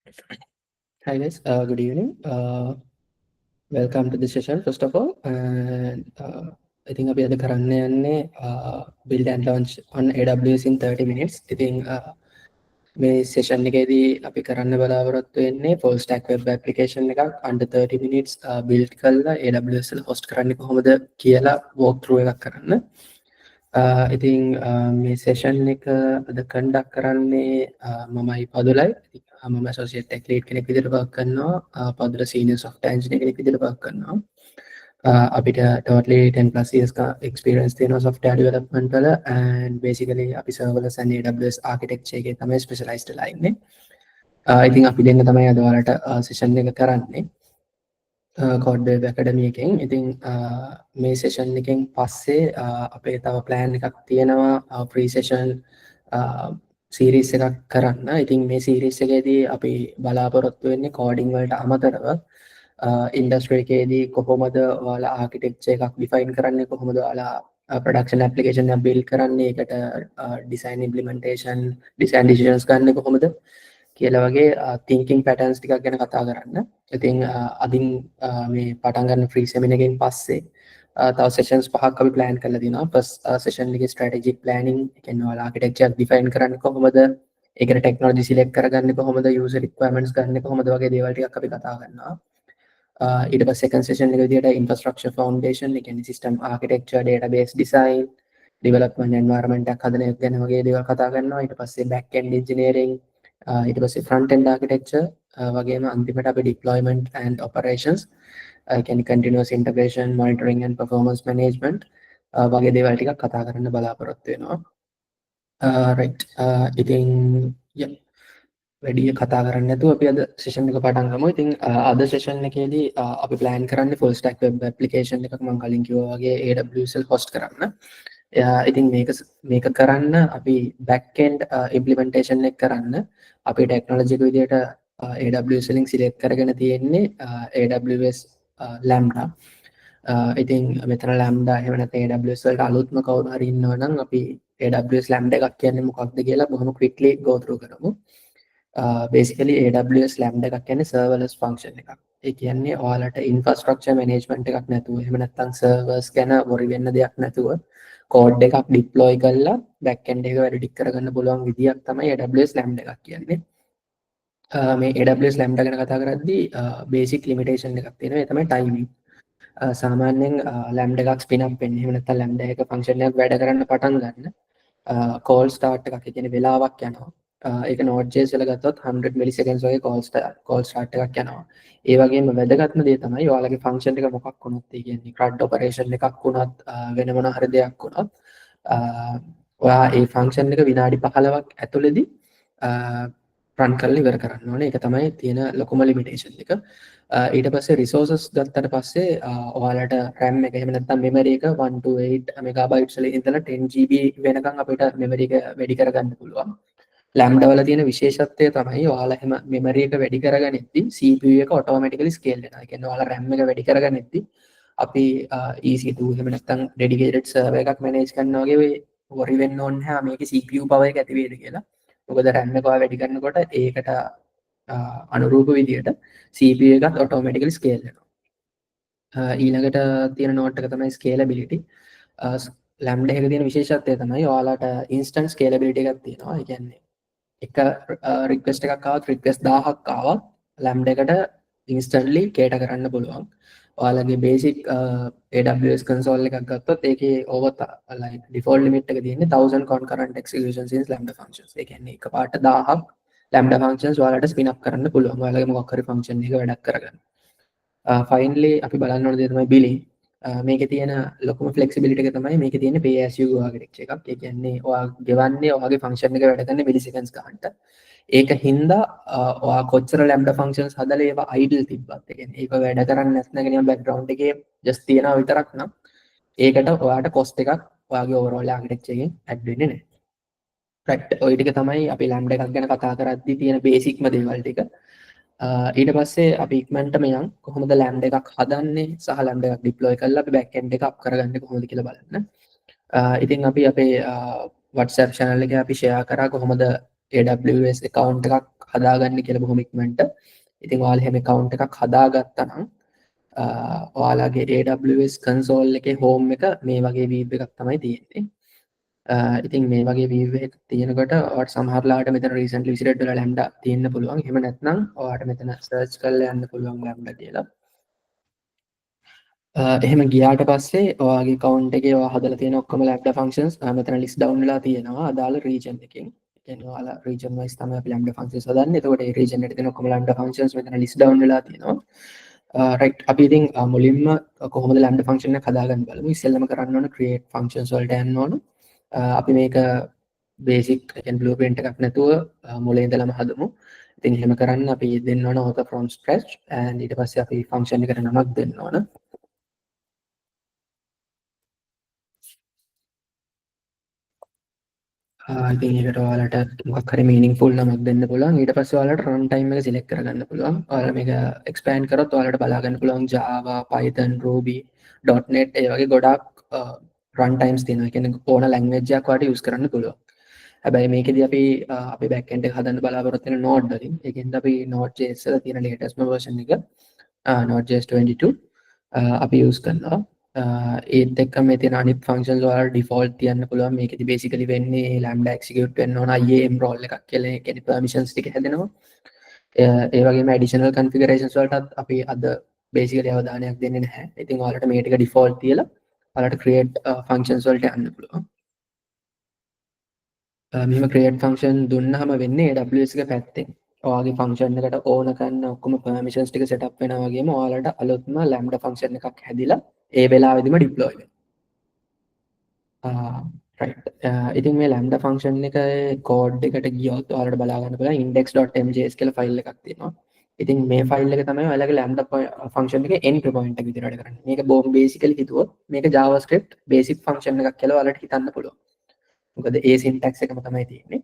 Hi guys, good evening. Welcome to the session first of all. And I think අපි අද කරන්න යන්නේ build and launch on AWS in 30 minutes. ඉතින් මේ session එකේදී අපි කරන්න බලාපොරොත්තු වෙන්නේ full stack web application එකක් under 30 minutes build කරලා AWS වල host කරන්නේ කොහොමද කියලා walk through එකක් කරන්න. ඉතින් මේ session එක අද conduct කරන්නේ මමයි පදුලයි. මම associate tech lead කෙනෙක් විදිහට work කරනවා. පදුල senior software engineer කෙනෙක් විදිහට work කරනවා. අපිට totally 10 plus years experience තියෙනවා software development වල and basically අපි serverless and AWS architecture එකේ තමයි specialized වෙලා ඉන්නේ. ඉතින් අපි දෙන්න තමයි අද ඔයාලට session එක කරන්නේ. Codeweb Academy එකෙන්. ඉතින් මේ session එකෙන් පස්සේ අපේ තව plan එකක් තියෙනවා free session series එකක් කරන්න. ඉතින් මේ series එකේදී අපි බලාපොරොත්තු වෙන්නේ coding වලට අමතරව industry එකේදී කොහොමද ඔයාලා architecture එකක් define කරන්නේ, කොහොමද ඔයාලා production application එක build කරන්නේ, ඒකට design implementation, design decisions ගන්න කොහොමද කියලා වගේ thinking patterns ටිකක් ගැන කතා කරන්න. ඉතින් අදින් මේ පටන් ගන්න free seminar එකෙන් පස්සේ තව sessions පහක් අපි plan කරලා දිනවා. first session එකේ strategic planning, ඒ කියන්නේ ඔයාලා architecture define කරන්නේ කොහොමද, ඒකට technology select කරගන්නේ කොහොමද, user requirements ගන්න කොහොමද වගේ දේවල් ටිකක් අපි කතා කරනවා. ඊට පස්සේ second session එක විදිහට infrastructure foundation, ඒ කියන්නේ system architecture, database design, development environment එකක් හදන එක ගැන වගේ දේවල් කතා කරනවා. ඊට පස්සේ back end engineering, ඊට පස්සේ front end architecture, වගේම අන්තිමට අපි deployment and operations, ඒ කියන්නේ continuous integration, monitoring and performance management වගේ දේවල් ටිකක් කතා කරන්න බලාපොරොත්තු වෙනවා. right. ඉතින් yeah, වැඩිය කතා කරන්න නැතුව අපි අද session එක පටන් ගමු. ඉතින් අද session එකේදී අපි plan කරන්නේ full stack web application එකක් මම කලින් කිව්වා වගේ AWS වල host කරන්න. ඉතින් මේක කරන්න අපි back end implementation එක කරන්න අපි technology එක විදිහට AWS වලින් select කරගෙන තියෙන්නේ AWS Lambda. ඉතින් මෙතන Lambda එහෙම නැත්නම් AWS වලට අලුත්ම කවුරු හරි ඉන්නවා නම් අපි AWS Lambda එකක් කියන්නේ මොකක්ද කියලා බොහොම quickly go through කරමු. basically AWS Lambda එකක් කියන්නේ serverless function එකක්. ඒ කියන්නේ ඔයාලට infrastructure management එකක් නැතුව එහෙම නැත්නම් servers ගැන worry වෙන්න දෙයක් නැතුව code එකක් deploy කරලා back end එක වැඩ ටික කරගන්න පුළුවන් විදියක් තමයි AWS Lambda එකක් කියන්නේ. මේ AWS Lambda ගැන කතා කරද්දී basic limitation එකක් තියෙනවා. ඒ තමයි timing. සාමාන්‍යයෙන් Lambda එකක් spin up වෙන්නේ එහෙම නැත්නම් Lambda එක function එකක් වැඩ කරන්න පටන් ගන්න call start එකක්, ඒ කියන්නේ වෙලාවක් යනවා. ඒක Node.js වල ගත්තොත් 100 milliseconds වගේ call start එකක් යනවා. ඒ වගේම වැදගත්ම දේ තමයි ඔයාලගේ function එක මොකක් වුණත්, ඒ කියන්නේ CRUD operation එකක් වුණත් වෙන මොන හරි දෙයක් වුණත් ඔයා ඒ function එක විනාඩි 15ක් ඇතුළතදී run කරලා ඉවර කරන්න ඕනේ. ඒක තමයි තියෙන ලොකුම limitation එක. ඊට පස්සේ resources ගත්තට පස්සේ ඔයාලට RAM එක එහෙම නැත්නම් memory එක 128 megabytes වල ඉඳලා 10 GB වෙනකන් අපිට memory එක වැඩි කරගන්න පුළුවන්. Lambda වල තියෙන විශේෂත්වය තමයි ඔයාලා එහෙම memory එක වැඩි කරගනිද්දි CPU එක automatically scale වෙනවා. ඒ කියන්නේ ඔයාලා RAM එක වැඩි කරගනිද්දි අපි EC2 එහෙම නැත්නම් dedicated server එකක් manage කරනවා වගේ worry වෙන්න ඕනේ නැහැ මේකේ CPU power එක ඇති වේද කියලා. මොකද RAM එක ඔයා වැඩි කරනකොට ඒකට අනුරූප විදියට CPU එකත් automatically scale වෙනවා. ඊළඟට තියෙන note එක තමයි scalability. Lambda එකේ තියෙන විශේෂත්වය තමයි ඔයාලට instant scalability එකක් තියෙනවා. ඒ කියන්නේ එක රික්වෙස්ට් එකක් ආවත් රික්වෙස්ට් 1000ක් ආවත් Lambda එකට instantly cater කරන්න පුළුවන්. ඔයාලගේ basic AWS console එකක් ගත්තොත් ඒකේ over like default limit එක තියෙන්නේ 1000 concurrent executions in Lambda functions. ඒ කියන්නේ එකපාරට 1000ක් Lambda functions ඔයාලට spin up කරන්න පුළුවන්. ඔයාලගේ මොකක් හරි function එක වැඩක් කරගන්න. finally අපි බලන්න ඕන දේ තමයි billing. මේකේ තියෙන ලොකුම flexibility එක තමයි මේකේ තියෙන pay as you go architecture එකක්. ඒ කියන්නේ ඔයා ගෙවන්නේ ඔයාගේ function එක වැඩ කරන milliseconds ගන්නට. ඒක හින්දා ඔයා කොච්චර lambda functions හදලා ඒවා idle තිබ්බත්, ඒ කියන්නේ ඒක වැඩ කරන්නේ නැත්නම් නිකන් background එකේ just තියනවා විතරක් නම් ඒකට ඔයාට cost එකක් ඔයාගේ overall architecture එකෙන් add වෙන්නේ නැහැ. right, ඔය ටික තමයි අපි lambda එකක් ගැන කතා කරද්දී තියෙන basicම දේවල් ටික. ඊට පස්සේ අපි ඉක්මනටම යන් කොහොමද lambda එකක් හදන්නේ සහ lambda එකක් deploy කරලා අපි back end එක up කරගන්නේ කොහොමද කියලා බලන්න. ඉතින් අපි අපේ WhatsApp channel එකේ අපි share කරා කොහොමද AWS account එකක් හදාගන්න කියලා බොහොම ඉක්මනට. ඉතින් ඔයාලා එහෙම account එකක් හදාගත්තා නම් ඔයාලගේ AWS console එකේ home එක මේ වගේ view එකක් තමයි තියෙන්නේ. ඉතින් මේ වගේ view එකක් තියෙනකොට ඔයාලට සමහරලාට මෙතන recently visited වල lambda තියෙන්න පුළුවන්. එහෙම නැත්නම් ඔයාලට මෙතන search කරලා යන්න පුළුවන් lambda කියලා. එහෙම ගියාට පස්සේ ඔයාගේ account එකේ ඔයා හදලා තියෙන ඔක්කොම lambda functions මෙතන list down වෙලා තියෙනවා අදාළ region එකෙන්. ඒ කියන්නේ ඔයාලා region wise තමයි අපි lambda functions හදන්නේ. එතකොට ඒ region එකට තියෙන ඔක්කොම lambda functions මෙතන list down වෙලා තියෙනවා. right අපි ඉතින් මුලින්ම කොහොමද lambda function එක හදාගන්න බලමු. ඉස්සෙල්ලම කරන්න ඕන create functions වලට යන්න ඕන. අපි මේක basic කියන්නේ blueprint එකක් නැතුව මුලින් ඉඳලම හදමු. ඉතින් එහෙම කරන්න අපි දෙන්න ඕන author from scratch and ඊට පස්සේ අපි function එකට නමක් දෙන්න ඕන. ඉතින් ඒකට ඔයාලට මොකක් හරි meaningful නමක් දෙන්න පුළුවන්. ඊට පස්සේ ඔයාලට run time එක select කරගන්න පුළුවන්. ඔයාලා මේක expand කරොත් ඔයාලට බලා ගන්න පුළුවන් Java, Python, Ruby, .NET ඒ වගේ ගොඩාක් run times තියෙනවා. ඒ කියන්නේ ඕන language එකක් ඔයාලට use කරන්න පුළුවන්. හැබැයි මේකෙදි අපි අපේ back end එක හදන්න බලාපොරොත්තු වෙන Node වලින්. ඒකෙන්ද අපි Node.js වල තියෙන latest version එක Node.js 22 අපි use කරනවා. ඒත් එක්ක මේ තියෙන අනිත් functions වල default තියන්න පුළුවන්. මේකෙදි basically වෙන්නේ lambda execute වෙන්න ඕන IAM role එකක් කියලා. ඒ කියන්නේ permissions ටික හැදෙනවා. ඒ වගේම additional configurations වලටත් අපි අද basically අවධානයක් දෙන්නේ නැහැ. ඉතින් ඔයාලට මේ ටික default තියලා ඔයාලට create functions වලට යන්න පුළුවන්. මෙහෙම create function දුන්නාම වෙන්නේ AWS එක පැත්තෙන්. ඔයාගේ function එකට ඕන කරන ඔක්කොම permissions ටික setup වෙනවා වගේම ඔයාලට අලුත්ම lambda function එකක් හැදිලා ඒ වෙලාවෙදිම deploy වෙනවා. right. ඉතින් මේ lambda function එක code එකට ගියොත් ඔයාලට බලා ගන්න පුළුවන් index.mjs කියලා file එකක් තියෙනවා. ඉතින් මේ file එක තමයි ඔයාලගේ lambda function එකේ entry point එක විදිහට වැඩ කරන්නේ. මේක බොහොම basically හිතුවොත් මේක JavaScript basic function එකක් කියලා ඔයාලට හිතන්න පුළුවන්. මොකද ඒ syntax එකම තමයි තියෙන්නේ.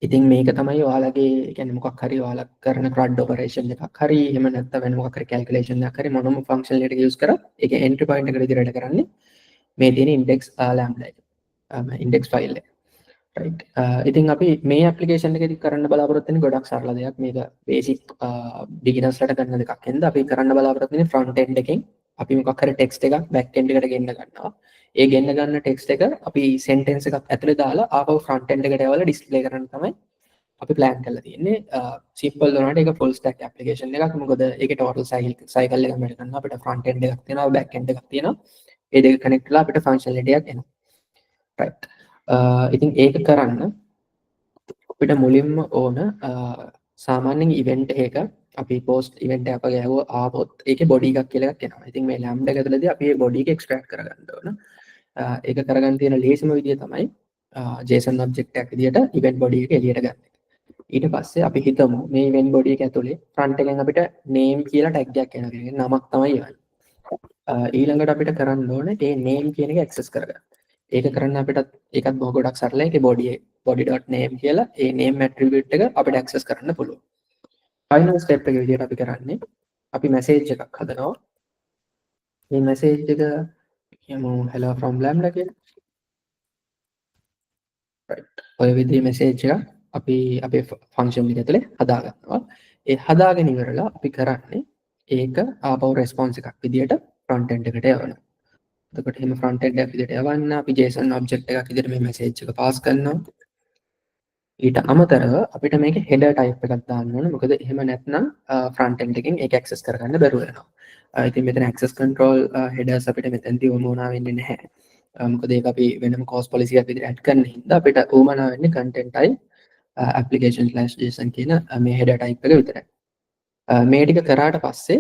ඉතින් මේක තමයි ඔයාලගේ කියන්නේ මොකක් හරි ඔයාලා කරන CRUD operation එකක් හරි එහෙම නැත්නම් වෙන මොකක් හරි calculation එකක් හරි මොනම function එකකට use කරත් ඒක entry point එකට විදිහට වැඩ කරන්නේ මේ තියෙන index lambda එක. index file එක. right. ඉතින් අපි මේ application එකේදී කරන්න බලාපොරොත්තු වෙන්නේ ගොඩක් සරල දෙයක්. මේක basic beginners ලට කරන දෙකක්. එන්ද අපි කරන්න බලාපොරොත්තු වෙන්නේ front end එකෙන් අපි මොකක් හරි text එකක් back end එකට ගෙන්න ගන්නවා. ඒ ගෙන්න ගන්න text එක අපි sentence එකක් ඇතුලේ දාලා ආපහු front end එකට යවලා display කරන්න තමයි අපි plan කරලා තියෙන්නේ. simple වුණාට ඒක full stack application එකක්. මොකද ඒකේ total cycle එක වැඩ කරනවා. අපිට front end එකක් තියෙනවා, back end එකක් තියෙනවා. ඒ දෙක connect කරලා අපිට functionality එකක් එනවා. right. ඉතින් ඒක කරන්න අපිට මුලින්ම ඕන සාමාන්‍යයෙන් event එක අපි post event එකක් ගෑවුවා ආවොත් ඒකේ body එකක් කියලා එකක් එනවා. ඉතින් මේ lambda එක ඇතුළතදී අපි මේ body එක extract කරගන්න ඕන. ඒක කරගන්න තියෙන ලේසිම විදිය තමයි JSON object එකක් විදියට event body එක එළියට ගන්න. ඊට පස්සේ අපි හිතමු මේ event body එක ඇතුලේ front එකෙන් අපිට name කියලා tag එකක් එනවා. කියන්නේ නමක් තමයි එවන්නේ. ඊළඟට අපිට කරන්න ඕනේ මේ name කියන එක access කරගන්න. ඒක කරන්න අපිට ඒකත් බොහෝ ගොඩක් සරලයි. ඒකේ body.name කියලා ඒ name attribute එක අපිට access කරන්න පුළුවන්. final step එක විදියට අපි කරන්නේ අපි message එකක් හදනවා. මේ message එක කියමු hello from lambda කියලා. right. ඔය විදිහේ message එකක් අපි අපේ function එක ඇතුලේ හදා ගන්නවා. ඒ හදාගෙන ඉවරලා අපි කරන්නේ ඒක ආපහු response එකක් විදියට front end එකට යවනවා. එතකොට එහෙම front end එක විදියට යවන්න අපි JSON object එකක් විදියට මේ message එක pass කරනවා. ඊට අමතරව අපිට මේක header type එකක් දාන්න ඕනේ. මොකද එහෙම නැත්නම් front end එකෙන් ඒක access කරගන්න බැරුව වෙනවා. ඉතින් මෙතන access control headers අපිට මෙතනදී වුණා වෙන්නේ නැහැ. මොකද ඒක අපි වෙනම course policy එකක් විදිහට add කරන හින්දා අපිට උවමනා වෙන්නේ content type application/json කියන මේ header type එක විතරයි. මේ ටික කරාට පස්සේ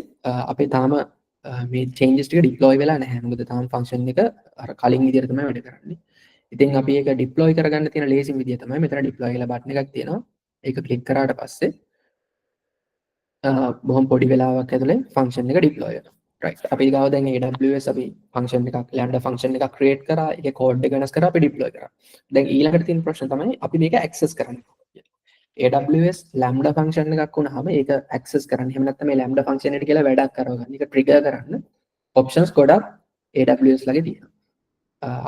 අපි තාම මේ changes ටික deploy වෙලා නැහැ. මොකද තාම function එක අර කලින් විදිහට තමයි වැඩ කරන්නේ. ඉතින් අපි ඒක deploy කරගන්න තියෙන ලේසිම විදිය තමයි මෙතන deploy කියලා button එකක් තියෙනවා. ඒක click කරාට පස්සේ බොහොම පොඩි වෙලාවක් ඇතුලේ function එක deploy වෙනවා. right. අපි ගාව දැන් AWS අපි function එකක් lambda function එකක් create කරා. ඒකේ code එක වෙනස් කරා අපි deploy කරා. දැන් ඊළඟට තියෙන ප්‍රශ්න තමයි අපි මේක access කරන්නේ. AWS lambda function එකක් වුණාම ඒක access කරන්න. එහෙම නැත්නම් මේ lambda function එකට කියලා වැඩක් කරවගන්න. ඒක trigger කරන්න options ගොඩක් AWS ළඟ තියෙනවා.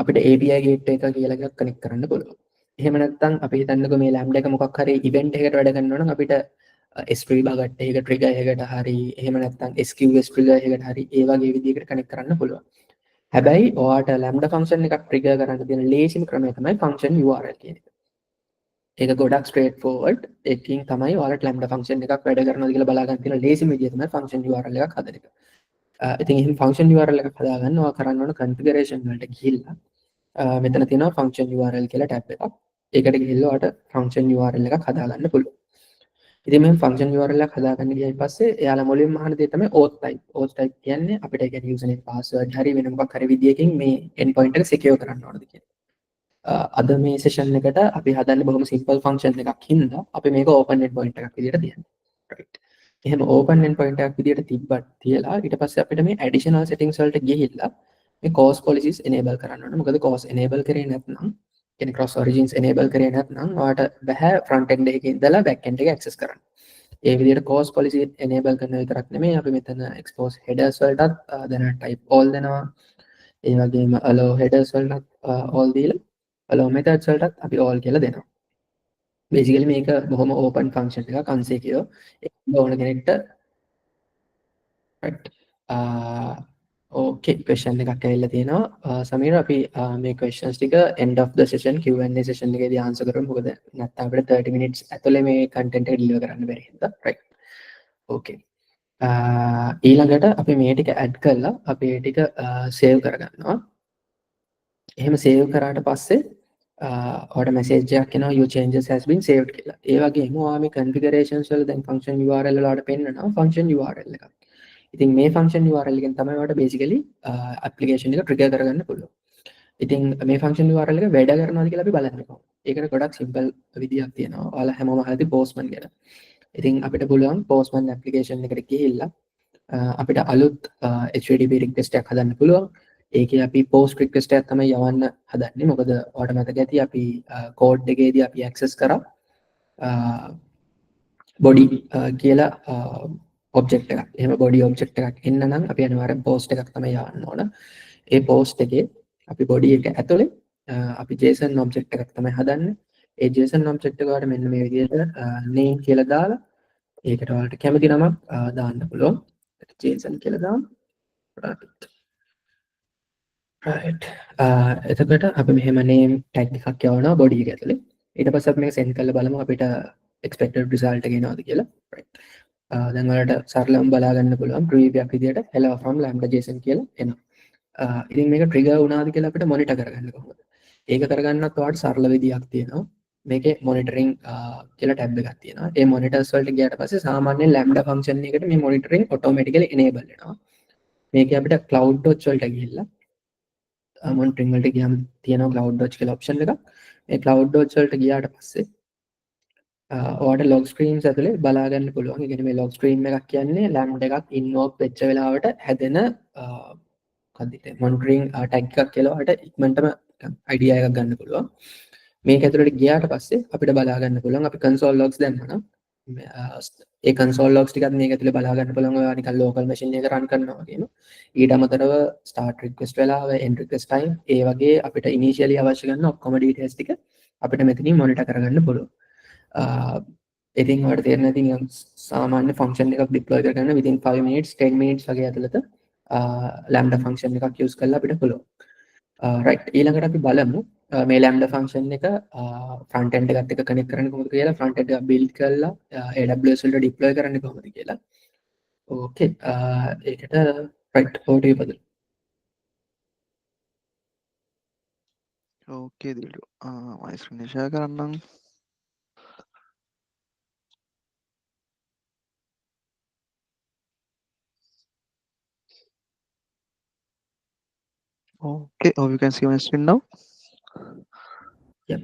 අපිට API gate එක කියලා එකක් connect කරන්න පුළුවන්. එහෙම නැත්නම් අපි හිතන්නකෝ මේ ලැම්ඩා එක මොකක් හරි ඉවෙන්ට් එකකට වැඩ කරනවා නම් අපිට S3 බගට් එකක ට්‍රිගර් එකකට හරි එහෙම නැත්නම් SQS ට්‍රිගර් එකකට හරි ඒ වගේ විදිහකට කනෙක්ට් කරන්න පුළුවන්. හැබැයි ඔයාට ලැම්ඩා ෆන්ක්ෂන් එකක් ට්‍රිගර් කරන්න තියෙන ලේසිම ක්‍රමය තමයි ෆන්ක්ෂන් URL කියන එක. ඒක ගොඩක් ස්ට්‍රේට් ෆෝවර්ඩ්. එකකින් තමයි ඔයාලට ලැම්ඩා ෆන්ක්ෂන් එකක් වැඩ කරනවද කියලා බලා ගන්න තියෙන ලේසිම විදිය තමයි ෆන්ක්ෂන් URL එකක් හදන එක. ඉතින් එහෙනම් ෆන්ක්ෂන් URL එකක් හදාගන්න ඔයා කරන්න ඕන කන්ෆිගරේෂන් වලට ගිහිල්ලා මෙතන තියෙනවා ෆන්ක්ෂන් URL කියලා ටැබ් එකක්. ඒකට ගිහිල්ලා ඔයාලට ෆන්ක්ෂන් URL එකක් හදාගන්න පුළුවන්. ඉතින් මේ ෆන්ක්ෂන් URL එකක් හදාගන්න ගියයින් පස්සේ එයාලා මුලින්ම අහන දේ තමයි auth type. auth type කියන්නේ අපිට ඒ කියන්නේ username password හරි වෙන මොකක් හරි විදියකින් මේ endpoint එක secure කරන්න ඕනද කියන. අද මේ සෙෂන් එකට අපි හදන්නේ බොහොම සිම්පල් ෆන්ක්ෂන් එකක් හින්දා අපි මේක open endpoint එකක් විදියට තියන්නේ. right. එහෙම open endpoint එකක් විදියට තිබ්බත් තියලා ඊට පස්සේ අපිට මේ additional settings වලට ගිහිල්ලා මේ CORS policies enable කරන්න ඕනේ. මොකද CORS enable කරේ නැත්නම් කියන්නේ cross origins enable කරේ නැත්නම් ඔයාලට බෑ front end එකේ ඉඳලා back end එක access කරන්න. ඒ විදිහට CORS policy enable කරන විතරක් නෙමෙයි අපි මෙතන expose headers වලටත් දැන් type all දෙනවා. ඒ වගේම allow headers වලටත් all දීලා allow methods වලටත් අපි all කියලා දෙනවා. basically මේක බොහොම open function එකක් unsecure. ඒක ඕන කෙනෙක්ට right. ඕකේ question එකක් ඇවිල්ලා තියෙනවා. සමීර අපි මේ questions ටික end of the session Q&A session එකේදී answer කරමු. මොකද නැත්නම් අපිට 30 minutes ඇතුලේ මේ content එක deliver කරන්න බැරි හින්දා. right. okay. ඊළඟට අපි මේ ටික add කරලා අපි මේ ටික save කරගන්නවා. එහෙම save කරාට පස්සේ ඔයාලට message එකක් එනවා your changes has been saved කියලා. ඒ වගේම ඔයා මේ configurations වල දැන් function URL වල ඔයාලට පෙන්නනවා function URL එකක්. ඉතින් මේ function URL එකෙන් තමයි ඔයාලට basically application එක trigger කරගන්න පුළුවන්. ඉතින් මේ function URL එක වැඩ කරනවාද කියලා අපි බලන්න ඕනේ. ඒකට ගොඩක් simple විදියක් තියෙනවා. ඔයාලා හැමෝම අහලා තියෙන postman ගැන. ඉතින් අපිට පුළුවන් postman application එකට ගිහිල්ලා අපිට අලුත් HTTP request එකක් හදන්න පුළුවන්. ඒකේ අපි post request එකක් තමයි යවන්න හදන්නේ. මොකද ඔයාලට මතක ඇති අපි code එකේදී අපි access කරා body කියලා object එකක්. එහෙම body object එකක් එන්න නම් අපි අනිවාර්යෙන් post එකක් තමයි යවන්න ඕන. ඒ post එකේ අපි body එක ඇතුලේ අපි JSON object එකක් තමයි හදන්නේ. ඒ JSON object එක වලට මෙන්න මේ විදිහට name කියලා දාලා ඒකට ඔයාලට කැමති නමක් දාන්න පුළුවන්. JSON කියලා දාමු. right. එතකොට අපි මෙහෙම name tag එකක් යවනවා body එක ඇතුලේ. ඊට පස්සේ අපි මේක send කරලා බලමු අපිට expected result එක එනවද කියලා. right. දැන් ඔයාලට සරලවම බලා ගන්න පුළුවන් preview එකක් විදියට hello from lambda json කියලා එනවා. ඉතින් මේක trigger වුණාද කියලා අපිට monitor කරගන්න කොහොමද? ඒක කරගන්නත් ඔයාලට සරල විදියක් තියෙනවා. මේකේ monitoring කියලා tab එකක් තියෙනවා. ඒ monitors වලට ගියාට පස්සේ සාමාන්‍යයෙන් lambda function එකට මේ monitoring automatically enable වෙනවා. මේකේ අපිට cloud.watch වලට ගිහිල්ලා monitoring වලට ගියාම තියෙනවා cloud.watch කියලා option එකක්. මේ cloud.watch වලට ගියාට පස්සේ ඔයාලට log streams ඇතුලේ බලා ගන්න පුළුවන්. ඒ කියන්නේ මේ log stream එකක් කියන්නේ lambda එකක් invoke වෙච්ච වෙලාවට හැදෙන monitoring tag එකක් කියලා ඔයාලට ඉක්මනටම idea එකක් ගන්න පුළුවන්. මේක ඇතුළට ගියාට පස්සේ අපිට බලා ගන්න පුළුවන් අපි console logs දැම්මනම් ඒ console logs ටිකත් මේක ඇතුලේ බලා ගන්න පුළුවන් ඔයා නිකන් local machine එක run කරනවා වගේම ඊට අමතරව start request වෙලාව end request time ඒ වගේ අපිට initially අවශ්‍ය කරන ඔක්කොම details ටික අපිට මෙතනින් monitor කරගන්න පුළුවන්. ඉතින් ඔයාලට තේරෙන ඉතින් සාමාන්‍ය function එකක් deploy කරගන්න within 5 minutes 10 minutes වගේ ඇතුළත lambda function එකක් use කරලා අපිට පුළුවන්. right. ඊළඟට අපි බලමු මේ lambda function එක front end එකත් එක්ක connect කරන්නේ කොහොමද කියලා front end එක build කරලා AWS වලට deploy කරන්නේ කොහොමද කියලා. okay. ඒකට right over to you Padul. okay Dilu my screen share කරන්නම්. okay, oh you can see my screen now. yeah.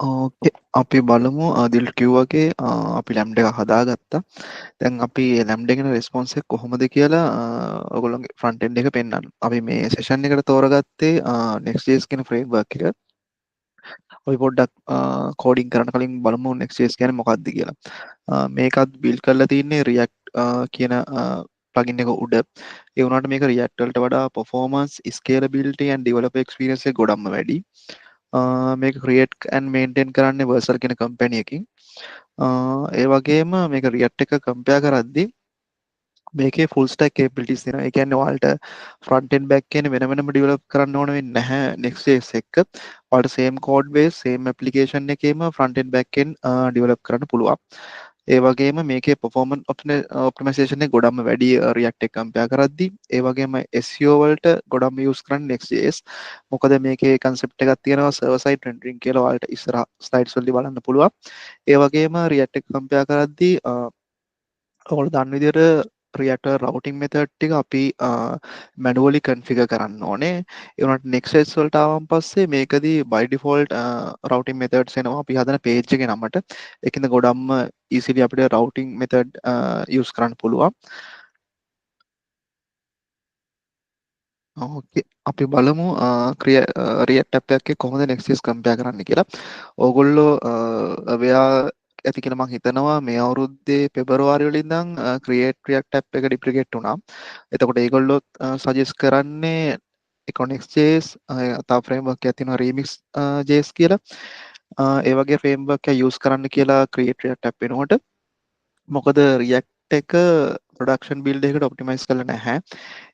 ඕකේ අපි බලමු දිල් කිව්වාගේ අපි ලැම්ඩ එක හදාගත්තා. දැන් අපි ලැම්ඩ එකේ රෙස්පොන්ස් එක කොහොමද කියලා ඔයගොල්ලෝගේ ෆ්‍රන්ට් එන්ඩ් එක පෙන්වන්න. අපි මේ සෙෂන් එකට තෝරගත්තේ Next.js කියන ෆ්‍රේම්වර්ක් එක. අපි පොඩ්ඩක් කෝඩින් කරන්න කලින් බලමු Next.js කියන්නේ මොකක්ද කියලා. මේකත් බිල්ඩ් කරලා තින්නේ React කියන ප්ලගින් එක උඩ. ඒ වුණාට මේක React වලට වඩා performance, scalability and developer experience එක ගොඩක්ම වැඩි. මේක ක්‍රියේට් ඇන්ඩ් මේන්ටේන් කරන්නේ Vercel කියන කම්පැනි එකකින්. ඒ වගේම මේක React එක කම්පෙයාර් කරද්දී මේකේ ෆුල් ස්ටැක් කේපබිලිටිස් තියෙනවා. ඒ කියන්නේ ඔයාලට ෆ්‍රන්ට් එන්ඩ් බෑක් කියන වෙන වෙනම ඩෙවලොප් කරන්න ඕන වෙන්නේ නැහැ Next.js එක්ක. ඔයාලට same code base same application එකේම front end back end develop කරන්න පුළුවන්. ඒ වගේම මේකේ performance optimization එක ගොඩක්ම වැඩි React එක කම්පෙයාර් කරද්දී. ඒ වගේම SEO වලට ගොඩක්ම යූස් කරන්නේ Next.js. මොකද මේකේ concept එකක් තියෙනවා server side rendering කියලා. ඔයාලට ඉස්සරහ slides වලදී බලන්න පුළුවන්. ඒ වගේම React එක කම්පෙයාර් කරද්දී ඔයාලට දන්න විදිහට React routing method ටික අපි manually configure කරන්න ඕනේ. ඒ වුණාට Next.js වලට ආවම පස්සේ මේකදී by default routing methods එනවා අපි හදන page එකේ නමට. ඒකින්ද ගොඩක්ම easily අපිට routing method use කරන්න පුළුවන්. ඕකේ අපි බලමු React app එකේ කොහොමද Next.js compare කරන්න කියලා. ඕගොල්ලෝ aware ඇති කියලා මම හිතනවා මේ අවුරුද්දේ පෙබරවාරි වල ඉඳන් create React app එක deprecate වුණා. එතකොට ඒගොල්ලෝ suggest කරන්නේ Next.js තව framework එකක් තියෙනවා Remix.js කියලා. ඒ වගේ framework එක use කරන්න කියලා create React app වෙනකොට. මොකද React එක production build එකකට optimize කරලා නැහැ.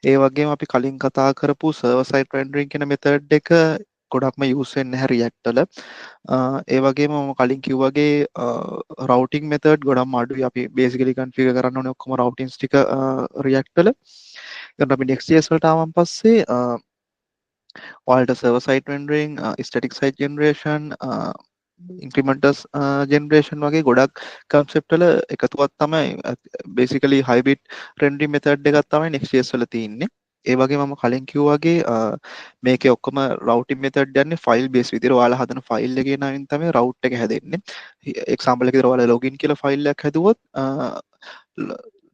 ඒ වගේම අපි කලින් කතා කරපු server side rendering කියන method එක ගොඩක්ම use වෙන්නේ නැහැ React වල. ඒ වගේම මම කලින් කිව්වාගේ routing method ගොඩක්ම අඩුයි. අපි basically configure කරන්න ඕනේ ඔක්කොම routings ටික React වල. ඊට අපි Next.js වලට ආවන් පස්සේ ඔයාලට server side rendering, static site generation, incrementers generation වගේ ගොඩක් concept වල එකතුවක් තමයි basically hybrid rendering method එකක් තමයි Next.js වල තියෙන්නේ. ඒ වගේ මම කලින් කිව්වාගේ මේකේ ඔක්කොම routing method යන්නේ file base විදිහට. ඔයාලා හදන file එකේ නමින් තමයි route එක හැදෙන්නේ. example එකකට ඔයාලා login කියලා file එකක් හැදුවොත්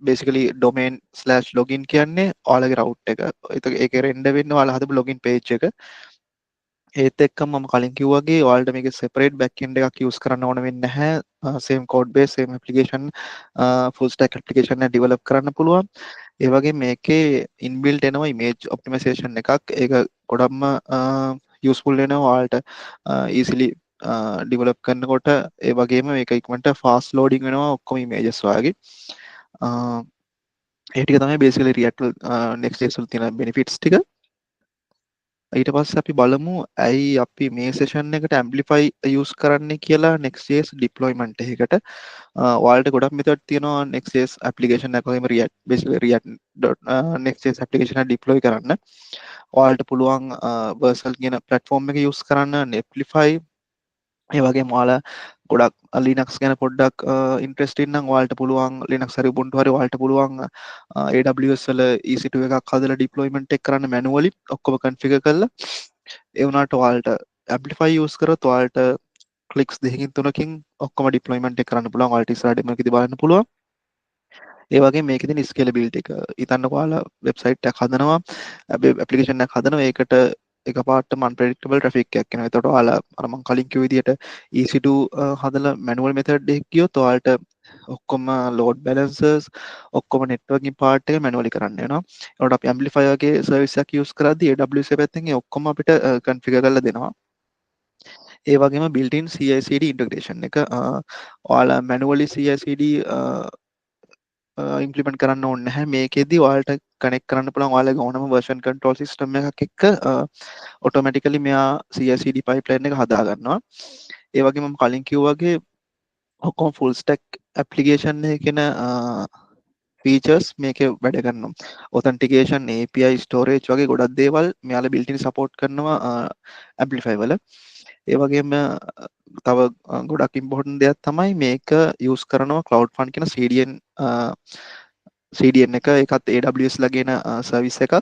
basically domain/login කියන්නේ ඔයාලගේ route එක. ඒකේ render වෙන්නේ ඔයාලා හදපු login page එක. ඒත් එක්කම මම කලින් කිව්වාගේ ඔයාලට මේකේ separate backend එකක් use කරන්න ඕන වෙන්නේ නැහැ. same code base same application full stack application එක develop කරන්න පුළුවන්. ඒ වගේ මේකේ inbuilt එනවා image optimization එකක්. ඒක ගොඩක්ම useful වෙනවා ඔයාලට easily develop කරනකොට. ඒ වගේම මේක ඉක්මනට fast loading වෙනවා ඔක්කොම images වගේ. ඒ ටික තමයි basically React Next.js වල තියෙන benefits ටික. ඊට පස්සේ අපි බලමු ඇයි අපි මේ session එකට Amplify use කරන්නේ කියලා Next.js deployment එකකට. ඔයාලට ගොඩක් method තියෙනවා Next.js application එකක වගේම React basically React Next.js application එක deploy කරන්න. ඔයාලට පුළුවන් Vercel කියන platform එක use කරන්න, Netlify ඒ වගේම ඔයාලා ගොඩක් Linux ගැන පොඩ්ඩක් ඉන්ට්‍රෙස්ටඩ් නම් ඔයාලට පුළුවන් Linux හරි Ubuntu හරි ඔයාලට පුළුවන් AWS වල EC2 එකක් හදලා deployment එක කරන්න manually ඔක්කොම configure කරලා ඒ වුණාට ඔයාලට Amplify use කරොත් ඔයාලට clicks දෙකකින් තුනකින් ඔක්කොම deployment එක කරන්න පුළුවන්. ඔයාලට ඉස්සරහට demo එකදී බලන්න පුළුවන්. ඒ වගේ මේකේ තියෙන scalability එක හිතන්නකෝ ඔයාලා වෙබ්සයිට් එකක් හදනවා ඇප්ලිකේෂන් එකක් හදනවා ඒකට එකපාරටම unpredictable traffic එකක් එනවා. එතකොට ඔයාලා අර මම කලින් කිව්ව විදිහට EC2 හදලා manual method එකක් ගියොත් ඔයාලට ඔක්කොම load balancers ඔක්කොම networking part එක manually කරන්න වෙනවා. ඒකට අපි Amplify වගේ service එකක් use කරද්දී AWS පැත්තෙන් ඒ ඔක්කොම අපිට configure කරලා දෙනවා. ඒ වගේම built-in CI/CD integration එක ඔයාලා manually CI/CD ඉම්පලිමෙන්ට් කරන්න ඕනේ නැහැ. මේකෙදි ඔයාලට කනෙක්ට් කරන්න පුළුවන් ඔයාලගේ ඕනම version control system එකක් එක්ක automatically මෙයා CI/CD pipeline එක හදා ගන්නවා. ඒ වගේම මම කලින් කිව්වා වගේ ඔක්කොම full stack application එකකින features මේකේ වැඩ කරනවා. authentication, API, storage වගේ ගොඩක් දේවල් මෙයාලා built-in support කරනවා Amplify වල. ඒ වගේම තව ගොඩක් ඉම්පෝර්ටන්ට් දෙයක් තමයි මේක යූස් කරනවා cloud fund කියන CDN එක. ඒකත් AWS ලගේන සර්විස් එකක්.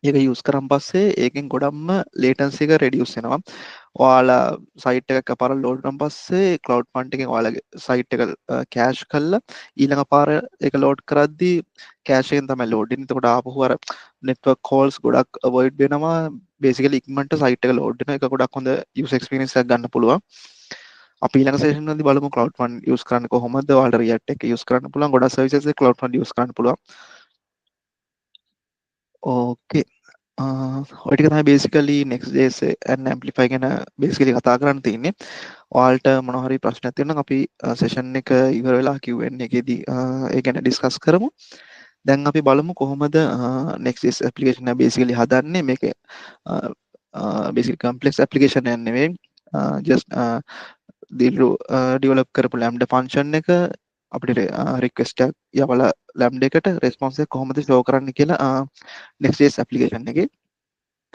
ඒක යූස් කරන් පස්සේ ඒකෙන් ගොඩක්ම latency එක reduce වෙනවා. ඔයාලා සයිට් එකක් එකපාරට load කරන් පස්සේ cloud fund එකෙන් ඔයාලගේ සයිට් එක cache කරලා ඊළඟ පාර ඒක load කරද්දී cache එකෙන් තමයි load වෙන්නේ. එතකොට ආපහු අර network calls ගොඩක් avoid වෙනවා. basically ඉක්මනට site එක load වෙනවා. ඒක ගොඩක් හොඳ user experience එකක් ගන්න පුළුවන්. අපි ඊළඟ session වලදී බලමු cloud fund use කරන්න කොහොමද. ඔයාලට React එක use කරන්න පුළුවන්. ගොඩක් services එක cloud fund use කරන්න පුළුවන්. ඕකේ ඔය ටික තමයි බේසිකලි Next.js and Amplify ගැන බේසිකලි කතා කරන්න තියෙන්නේ. ඔයාලට මොන හරි ප්‍රශ්නයක් තියෙනවා නම් අපි සෙෂන් එක ඉවර වෙලා Q&A එකේදී ඒ ගැන ඩිස්කස් කරමු. දැන් අපි බලමු කොහොමද Next.js application එක බේසිකලි හදන්නේ. මේක බේසිකලි කම්ප්ලෙක්ස් ඇප්ලිකේෂන් එකක් නෙවෙයි. just දිල්රු ඩෙවලොප් කරපු lambda function එක අපිට රික්වෙස්ට් එකක් යවලා lambda එකට response එක කොහොමද show කරන්න කියලා Next.js application එකේ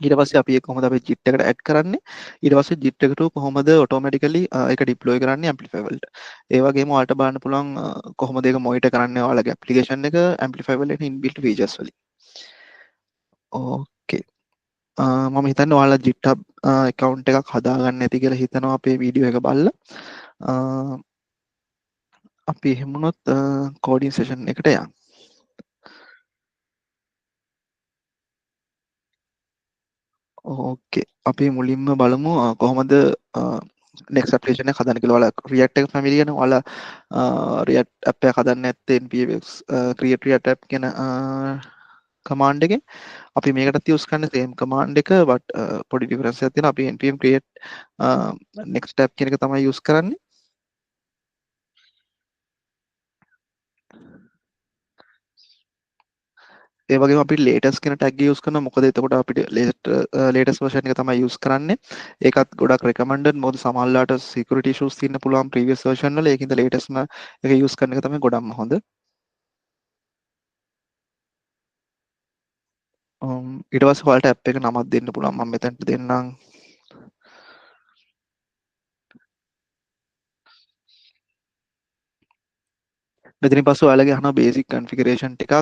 ඊට පස්සේ අපි ඒක කොහොමද අපේ JIT එකට add කරන්නේ ඊට පස්සේ JIT එකට කොහොමද automatically ඒක deploy කරන්නේ Amplify වලට ඒ වගේම ඔයාලට බලන්න පුළුවන් කොහොමද ඒක monitor කරන්නේ ඔයාලගේ application එක Amplify වල inbuilt features වලින් ඕකේ මම හිතන්නේ ඔයාලා GitHub account එකක් හදාගන්න ඇති කියලා හිතනවා අපේ වීඩියෝ එක බලලා අපි එහෙම වුණොත් coding session එකට යමු ඕකේ අපි මුලින්ම බලමු කොහොමද next application එක හදන්න කියලා. ඔයාලා React එක familiar නේ? ඔයාලා React app එක හදන්න නැත්නම් npx create React app කියන command එකෙන් අපි මේකටත් use කරන්නේ same command එක but පොඩි difference එකක් තියෙනවා. අපි npm create next app කියන එක තමයි use කරන්නේ. ඒ වගේම අපි latest කියන tag එක use කරනවා. මොකද එතකොට අපිට latest version එක තමයි use කරන්නේ. ඒකත් ගොඩක් recommended. මොකද සමහරලාට security issues තියෙන්න පුළුවන් previous version වල. ඒකින්ද latest එක use කරන එක තමයි ගොඩක්ම හොඳ. ඊට පස්සේ ඔයාලට app එක නමක් දෙන්න පුළුවන්. මම මෙතනට දෙන්නම්. මෙතනින් පස්සේ ඔයාලගේ අහන basic configuration ටිකක්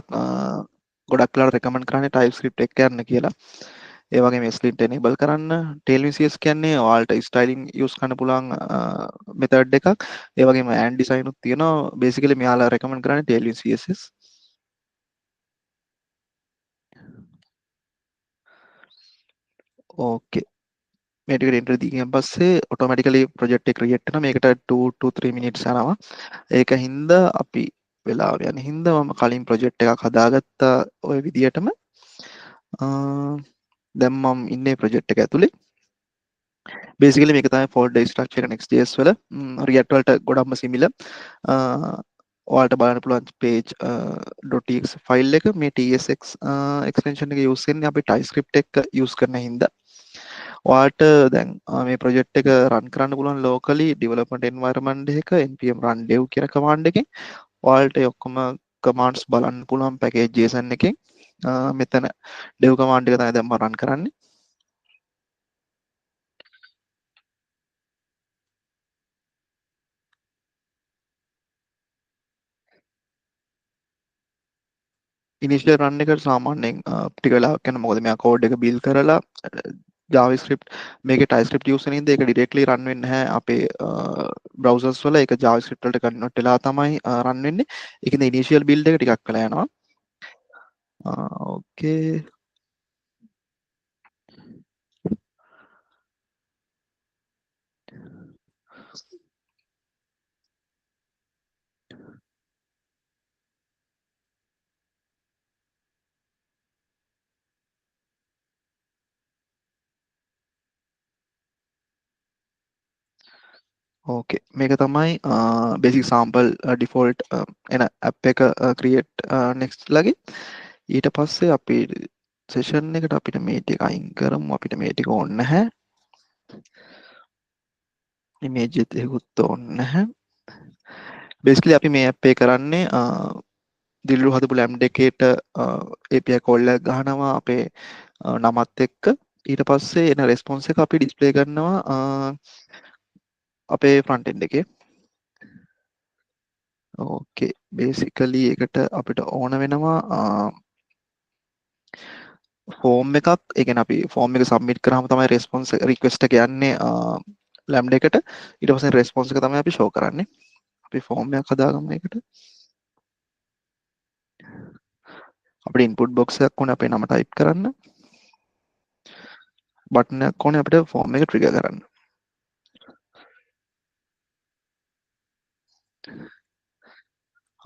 ගොඩක් වෙලාවට recommend කරන්නේ TypeScript එක යන්න කියලා. ඒ වගේම slint enable කරන්න tailwind cs කියන්නේ ඔයාලට styling use කරන්න පුළුවන් method එකක්. ඒ වගේම and design උත් තියෙනවා. basically මෙයාලා recommend කරන්නේ tailwind css. ඕකේ. මේ ටිකට enter දීගෙන පස්සේ automatically project එක create වෙනවා. මේකට 2 to 3 minutes යනවා. ඒක හින්දා අපි වෙලාව යන හින්දා මම කලින් project එකක් හදාගත්තා ওই විදියටම. දැන් මම ඉන්නේ project එක ඇතුලේ. basically මේක තමයි folder structure එක Next.js වල React වලට ගොඩක්ම similar. ඔයාලට බලන්න පුළුවන් page.txt file එක මේ tsx extension එක use කරන්නේ අපි TypeScript එක use කරන හින්දා. ඔයාලට දැන් මේ project එක run කරන්න පුළුවන් locally development environment එක npm run dev කියන command එකෙන් ඔයාලට ඔක්කොම commands බලන්න පුළුවන් package json එකෙන් මෙතන dev command එක තමයි දැන් මම run කරන්නේ. ඉනිෂියල් රන් එකට සාමාන්‍යයෙන් ටික වෙලාවක් යනවා. මොකද මෙයා කෝඩ් එක බිල්ඩ් කරලා JavaScript මේකේ TypeScript use වෙනින්ද ඒක directly run වෙන්නේ නැහැ අපේ browsers වල. ඒක JavaScript වලට convert වෙලා තමයි run වෙන්නේ. ඒකින්ද initial build එක ටිකක් වෙලා යනවා. ඕකේ. ඕකේ. මේක තමයි basic sample default එන app එක create next ලගේ. ඊට පස්සේ අපි session එකට අපිට මේ ටික අයින් කරමු. අපිට මේ ටික ඕනේ නැහැ. image එකකුත් ඕනේ නැහැ. basically අපි මේ app එක කරන්නේ දිල්ලු හදපු lambda එකේට API call එකක් ගහනවා අපේ නමත් එක්ක. ඊට පස්සේ එන response එක අපි display කරනවා අපේ front end එකේ. ඕකේ. basically ඒකට අපිට ඕන වෙනවා form එකක්. ඒ කියන්නේ අපි form එක submit කරාම තමයි response request එක යන්නේ lambda එකට. ඊට පස්සේ response එක තමයි අපි show කරන්නේ. අපි form එකක් හදාගමු ඒකට. අපිට input box එකක් ඕනේ අපේ නම type කරන්න. බටන් එකක් ඕනේ අපිට form එක trigger කරන්න.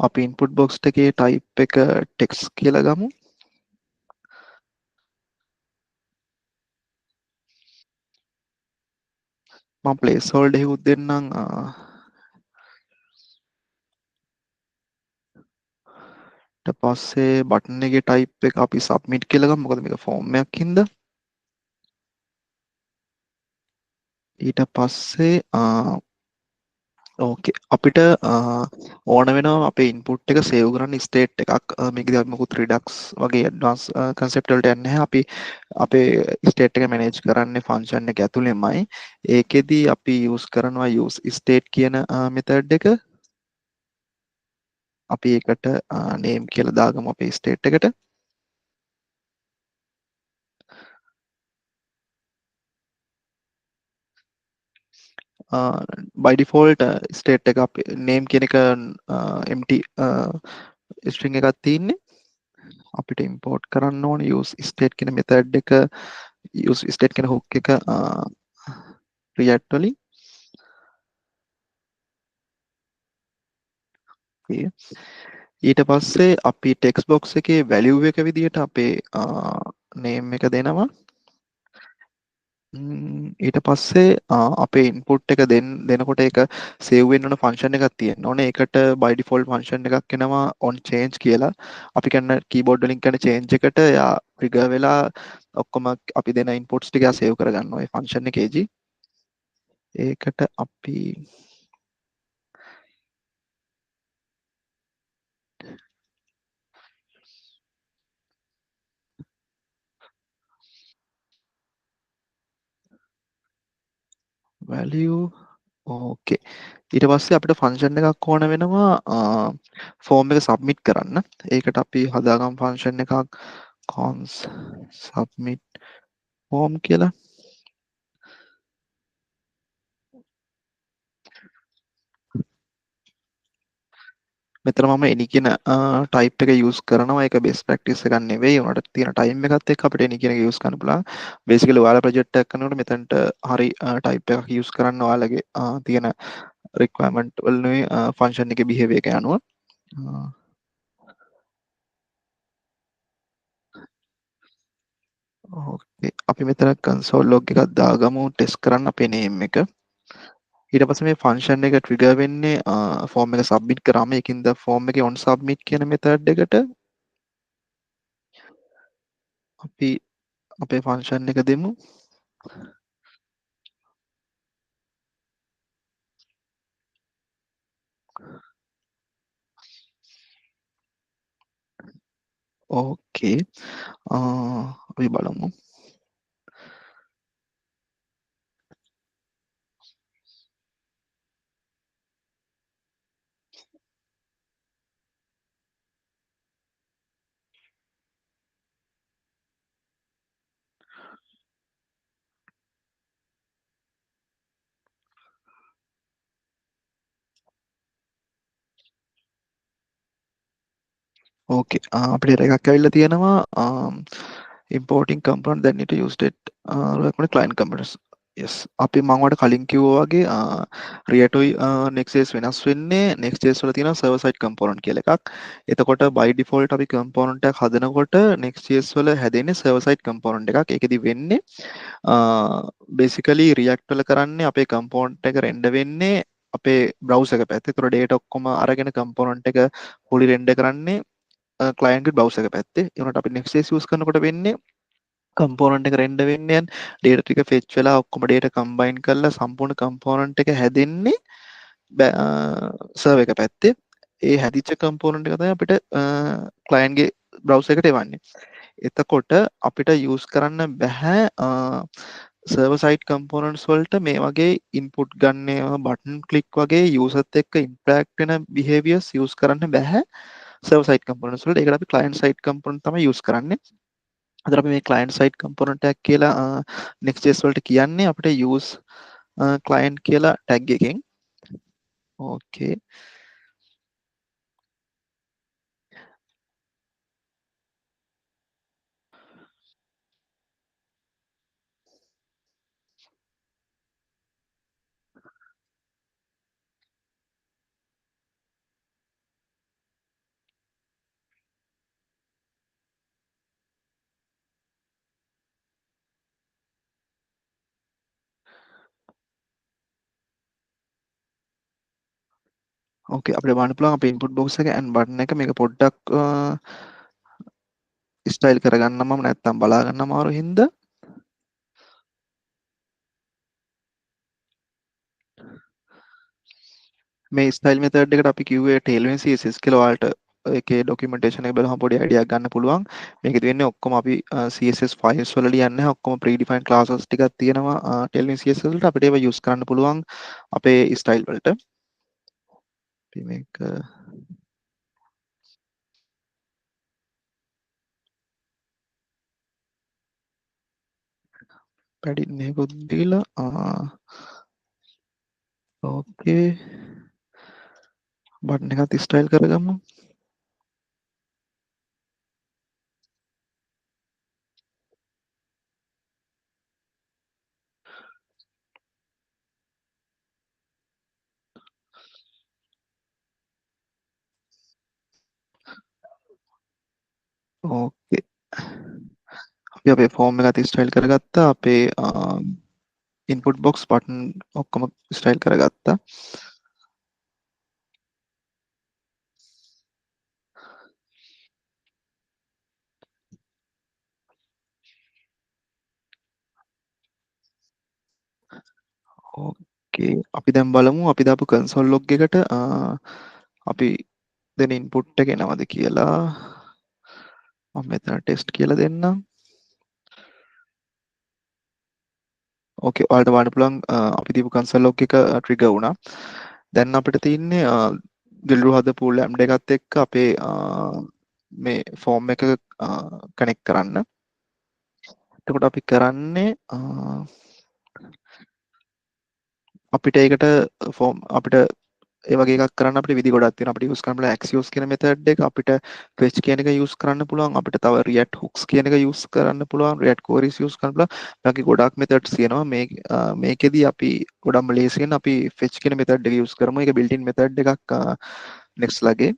අපි input box එකේ type එක text කියලා ගමු. මම ප්ලේස් හෝල්ඩර් එකකුත් දෙන්නම්. ඊට පස්සේ බටන් එකේ ටයිප් එක අපි සබ්මිට් කියලා ගමු. මොකද මේක ෆෝම් එකක් හින්දා. ඊට පස්සේ ඕකේ අපිට ඕන වෙනවා අපේ ඉන්පුට් එක සේව් කරන්න ස්ටේට් එකක්. මේකදී අපි මොකුත් රිඩක්ස් වගේ ඇඩ්වාන්ස් කන්සෙප්ට් වලට යන්නේ නැහැ. අපි අපේ ස්ටේට් එක මැනේජ් කරන්නේ ෆන්ක්ෂන් එක ඇතුළෙමයි. ඒකෙදී අපි යූස් කරනවා use state කියන මෙතඩ් එක. අපි ඒකට name කියලා දාගමු අපේ ස්ටේට් එකට. by default state එක අපි name කියන එක empty string එකක් තියෙන්නේ. අපිට import කරන්න ඕන use state කියන method එක use state කියන hook එක React වලින්. ඊට පස්සේ අපි text box එකේ value එක විදිහට අපේ name එක දෙනවා. ඊට පස්සේ අපේ ඉන්පුට් එක දෙනකොට ඒක සේව් වෙන්න ඕන ෆන්ක්ෂන් එකක් තියෙන්න ඕනේ. ඒකට by default ෆන්ක්ෂන් එකක් එනවා on change කියලා. අපි කරන keyboard වලින් කරන change එකට එයා trigger වෙලා ඔක්කොම අපි දෙන inputs ටික එයා සේව් කරගන්නවා ඒ ෆන්ක්ෂන් එකේදී. ඒකට අපි value ඕකේ. ඊට පස්සේ අපිට ෆන්ක්ෂන් එකක් ඕන වෙනවා ෆෝම් එක සබ්මිට් කරන්න. ඒකට අපි හදාගමු ෆන්ක්ෂන් එකක් cons submit form කියලා. මෙතන මම any කියන type එක use කරනවා. ඒක best practice එකක් නෙවෙයි. උනට තියෙන time එකත් එක්ක අපිට any කියන එක use කරන්න පුළුවන්. basically ඔයාලා project එකක් කරනකොට මෙතනට හරි type එකක් use කරන්න ඔයාලගේ තියෙන requirement වලනේ function එකේ behavior එක අනුව. ඕකේ. අපි මෙතන console log එකක් දාගමු test කරන්න අපේ name එක. ඊට පස්සේ මේ function එක trigger වෙන්නේ form එක submit කරාම ඒකින්ද form එකේ on submit කියන method එකට අපි අපේ function එක දෙමු. ඕකේ. අපි බලමු. ඕකේ. අපිට error එකක් ඇවිල්ලා තියෙනවා. importing component that need to use it require client components. yes අපි මම ඔයාලට කලින් කිව්වා වගේ React Next.js වෙනස් වෙන්නේ Next.js වල තියෙන server side component කියලා එකක්. එතකොට by default අපි component එකක් හදනකොට Next.js වල හැදෙන්නේ server side component එකක්. ඒකෙදි වෙන්නේ basically React වල කරන්නේ අපේ component එක render වෙන්නේ අපේ browser එක පැත්තේ. ඒතර data ඔක්කොම අරගෙන component එක fully render කරන්නේ client browser එක පැත්තේ. ඒ වුණාට අපි Next.js use කරනකොට වෙන්නේ component එක render වෙන්නේ data ටික fetch වෙලා ඔක්කොම data combine කරලා සම්පූර්ණ component එක හැදෙන්නේ server එක පැත්තේ. ඒ හැදිච්ච component එක තමයි අපිට client ගේ browser එකට එවන්නේ. එතකොට අපිට use කරන්න බැහැ server side components වලට මේ වගේ input ගන්න ඒවා button click වගේ users එක්ක interact වෙන behaviors use කරන්න බැහැ server side components වලට. ඒකට අපි client side component තමයි use කරන්නේ. අද අපි මේ client side component එකක් කියලා Next.js වලට කියන්නේ අපිට use client කියලා tag එකෙන්. ඕකේ. ඕකේ අපිට බලන්න පුළුවන් අපේ ඉන්පුට් බොක්ස් එක and බටන් එක මේක පොඩ්ඩක් ස්ටයිල් කරගන්න මම නැත්තම් බලා ගන්න අමාරු හින්දා මේ ස්ටයිල් මෙතඩ් එකට අපි කිව්වේ tailwind css කියලා ඔයාලට ඒකේ ડોකියුමන්ටේෂන් එක බලහම පොඩි අයිඩියාවක් ගන්න පුළුවන්. මේකේ තියෙන්නේ ඔක්කොම අපි css files වල ලියන්නේ නැහැ. ඔක්කොම predefined classes ටිකක් තියෙනවා tailwind css වලට අපිට ඒවා use කරන්න පුළුවන් අපේ ස්ටයිල් වලට. අපි මේක padding එකකුත් දීලා ඕකේ බටන් එකත් ස්ටයිල් කරගමු. ඕකේ අපි අපේ ෆෝම් එකත් ස්ටයිල් කරගත්තා. අපේ ඉන්පුට් බොක්ස් බටන් ඔක්කොම ස්ටයිල් කරගත්තා. ඕකේ අපි දැන් බලමු අපි දාපු කන්සෝල් ලොග් එකට අපි දෙන ඉන්පුට් එක එනවද කියලා. මම මෙතන ටෙස්ට් කියලා දෙන්නම්. ඕකේ ඔයාලට බලන්න පුළුවන් අපි දීපු කන්සෝල් ලොග් එක ට්‍රිගර් වුණා. දැන් අපිට තියෙන්නේ දිල්රු හදපු ලැම්ඩ එකත් එක්ක අපේ මේ ෆෝම් එක කනෙක්ට් කරන්න. එතකොට අපි කරන්නේ අපිට ඒකට ෆෝම් අපිට ඒ වගේ එකක් කරන්න අපිට විදි ගොඩක් තියෙනවා. අපිට යූස් කරන්න පුළුවන් axios කියන මෙතඩ් එක, අපිට fetch කියන එක යූස් කරන්න පුළුවන්, අපිට තව react hooks කියන එක යූස් කරන්න පුළුවන්, react queries යූස් කරන්න පුළුවන්. baकी ගොඩාක් මෙතඩ්ස් තියෙනවා. මේකෙදි අපි ගොඩක්ම ලේසියෙන් අපි fetch කියන මෙතඩ් එක යූස් කරමු. ඒක built in මෙතඩ් එකක් next ලගේ.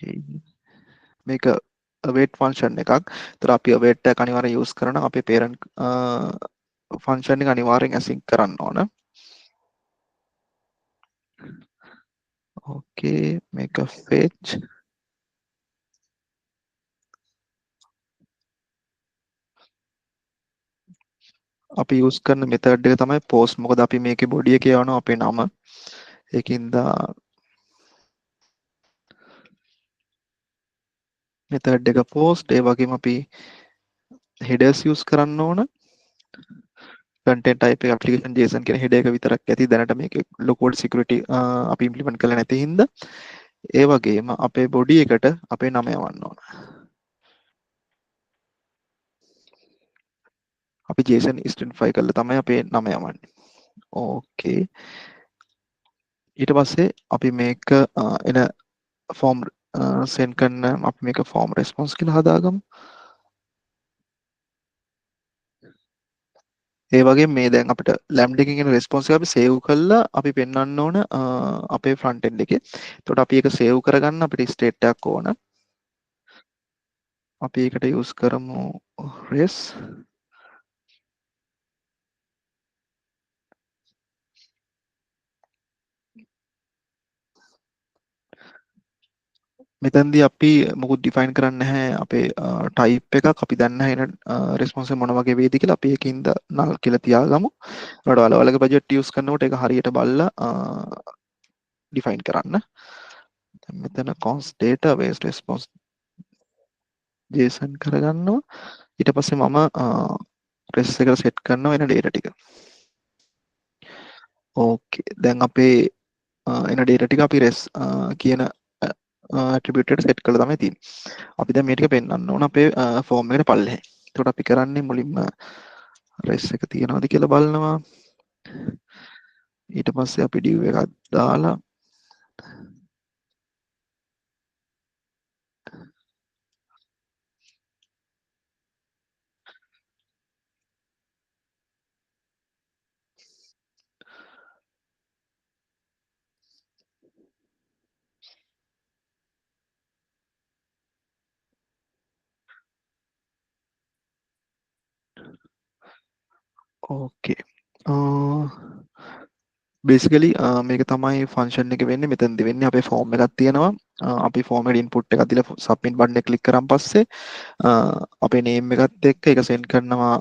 okay. මේක await function එකක්. ඒතර අපි await එක අනිවාර්යෙන් යූස් කරනවා. අපේ parent function එක අනිවාර්යෙන් async කරන්න ඕන. okay මේක fetch අපි යූස් කරන මෙතඩ් එක තමයි post. මොකද අපි මේකේ body එකේ යවනවා අපේ නම. ඒකින්ද මෙතඩ් එක post. ඒ වගේම අපි headers යූස් කරන්න ඕන. content type එක application json කියන header එක විතරක් ඇති. දැනට මේකේ ලොකුවට security අපි implement කරලා නැති හින්දා. ඒ වගේම අපේ body එකට අපේ නම යවන්න ඕන. අපි json stringify කරලා තමයි අපේ නම යවන්නේ. ඕකේ ඊට පස්සේ අපි මේක එන ෆෝම් සෙන්ඩ් කරන අපි මේක ෆෝම් රෙස්පොන්ස් කියලා හදාගමු. ඒ වගේ මේ දැන් අපිට ලැම්ඩ එකකින් එන රෙස්පොන්ස් එක අපි සේව් කරලා අපි පෙන්වන්න ඕන අපේ ෆ්‍රන්ට් එන්ඩ් එකේ. එතකොට අපි ඒක සේව් කරගන්න අපිට ස්ටේට් එකක් ඕන. අපි ඒකට යූස් කරමු res. මෙතනදී අපි මොකුත් ඩිෆයින් කරන්නේ නැහැ අපේ ටයිප් එකක්. අපි දන්නේ නැහැ එන රෙස්පොන්ස් එක මොන වගේ වේද කියලා. අපි ඒකින්ද null කියලා තියාගමු. ඊට ඔයාලගේ බජට් යූස් කරනකොට ඒක හරියට බලලා ඩිෆයින් කරන්න. දැන් මෙතන const database response JSON කරගන්නවා. ඊට පස්සේ මම res එකට සෙට් කරනවා එන data ටික. ඕකේ දැන් අපේ එන data ටික අපි res කියන attribute එකට සෙට් කරලා තමයි තියෙන්නේ. අපි දැන් මේ ටික පෙන්වන්න ඕන අපේ form එකට පල්ලෙහාන්. එතකොට අපි කරන්නේ මුලින්ම res එක තියනවාද කියලා බලනවා. ඊට පස්සේ අපි div එකක් දාලා ඕකේ. බේසිකලි මේක තමයි ෆන්ක්ෂන් එක වෙන්නේ. මෙතනදි වෙන්නේ අපේ ෆෝම් එකක් තියෙනවා. අපි ෆෝම් එකට ඉන්පුට් එකක් දීලා සබ්මිට් බටන් එක ක්ලික් කරන් පස්සේ අපේ නේම් එකත් එක්ක ඒක සෙන්ඩ් කරනවා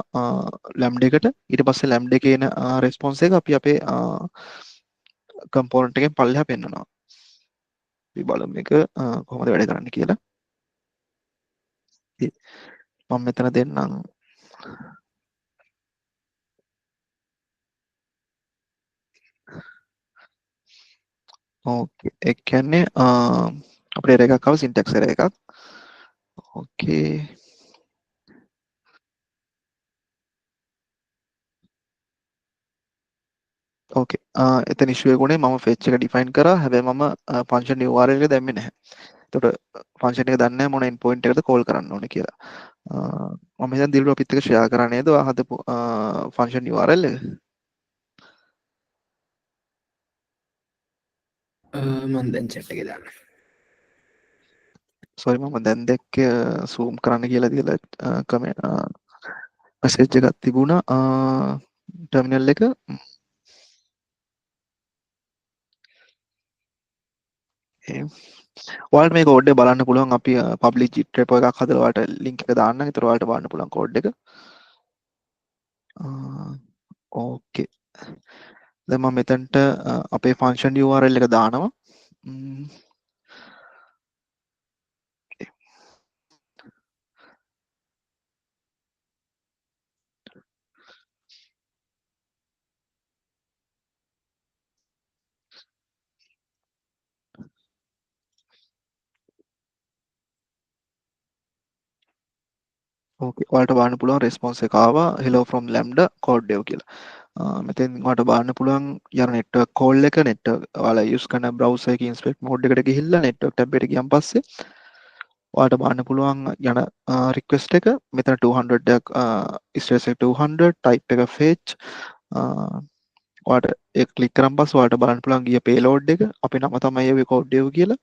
ලැම්ඩ එකට. ඊට පස්සේ ලැම්ඩ එකේ එන රෙස්පොන්ස් එක අපි අපේ කම්පෝනන්ට් එකෙන් පල්ලෙහා පෙන්නනවා. අපි බලමු මේක කොහොමද වැඩ කරන්නේ කියලා. මම මෙතන දෙන්නම්. ඕකේ. ඒ කියන්නේ අපිට එරර් එකක් ආව සින්ටැක්ස් එරර් එකක්. ඕකේ. ඕකේ. එතන ඉෂුව එක උනේ මම ෆෙච් එක ඩිෆයින් කරා. හැබැයි මම ෆන්ක්ෂන් URL එක දැම්මේ නැහැ. එතකොට ෆන්ක්ෂන් එක දන්නේ නැහැ මොන endpoint එකද කෝල් කරන්න ඕනේ කියලා. මම හිතන්නේ දිල්රු අපිත් එක්ක ෂෙයා කරා නේද? ඔයා හදපු ෆන්ක්ෂන් URL එක. මම දැන් chat එකේ දාන්න. සෝරි මම දැන් දැක්කේ zoom කරන්න කියලා දීලා කමෙන්ට් මැසේජ් එකක් තිබුණා ටර්මිනල් එක. ඔයාලට මේ කෝඩ් එක බලන්න පුළුවන්. අපි පබ්ලික් ජිට් රෙපෝ එකක් හදලා ඔයාලට ලින්ක් එක දාන්නම්. ඒතර ඔයාලට බලන්න පුළුවන් කෝඩ් එක. ඕකේ. දැන් මම මෙතනට අපේ ෆන්ක්ෂන් URL එක දානවා. ඕකේ. ඔයාලට බලන්න පුළුවන් රෙස්පොන්ස් එක ආවා hello from lambda code dev කියලා. මෙතෙන් ඔයාලට බලන්න පුළුවන් යන network call එක network ඔයාලා use කරන browser එකේ inspect mode එකට ගිහිල්ලා network tab එකට ගියන් පස්සේ ඔයාලට බලන්න පුළුවන් යන request එක මෙතන 200 එකක් stress එක 200 type එක fetch ඔයාලට ඒක ක්ලික් කරන් පස්සේ ඔයාලට බලන්න පුළුවන් ගිය payload එක අපේ නම තමයි ඒ code dev කියලා.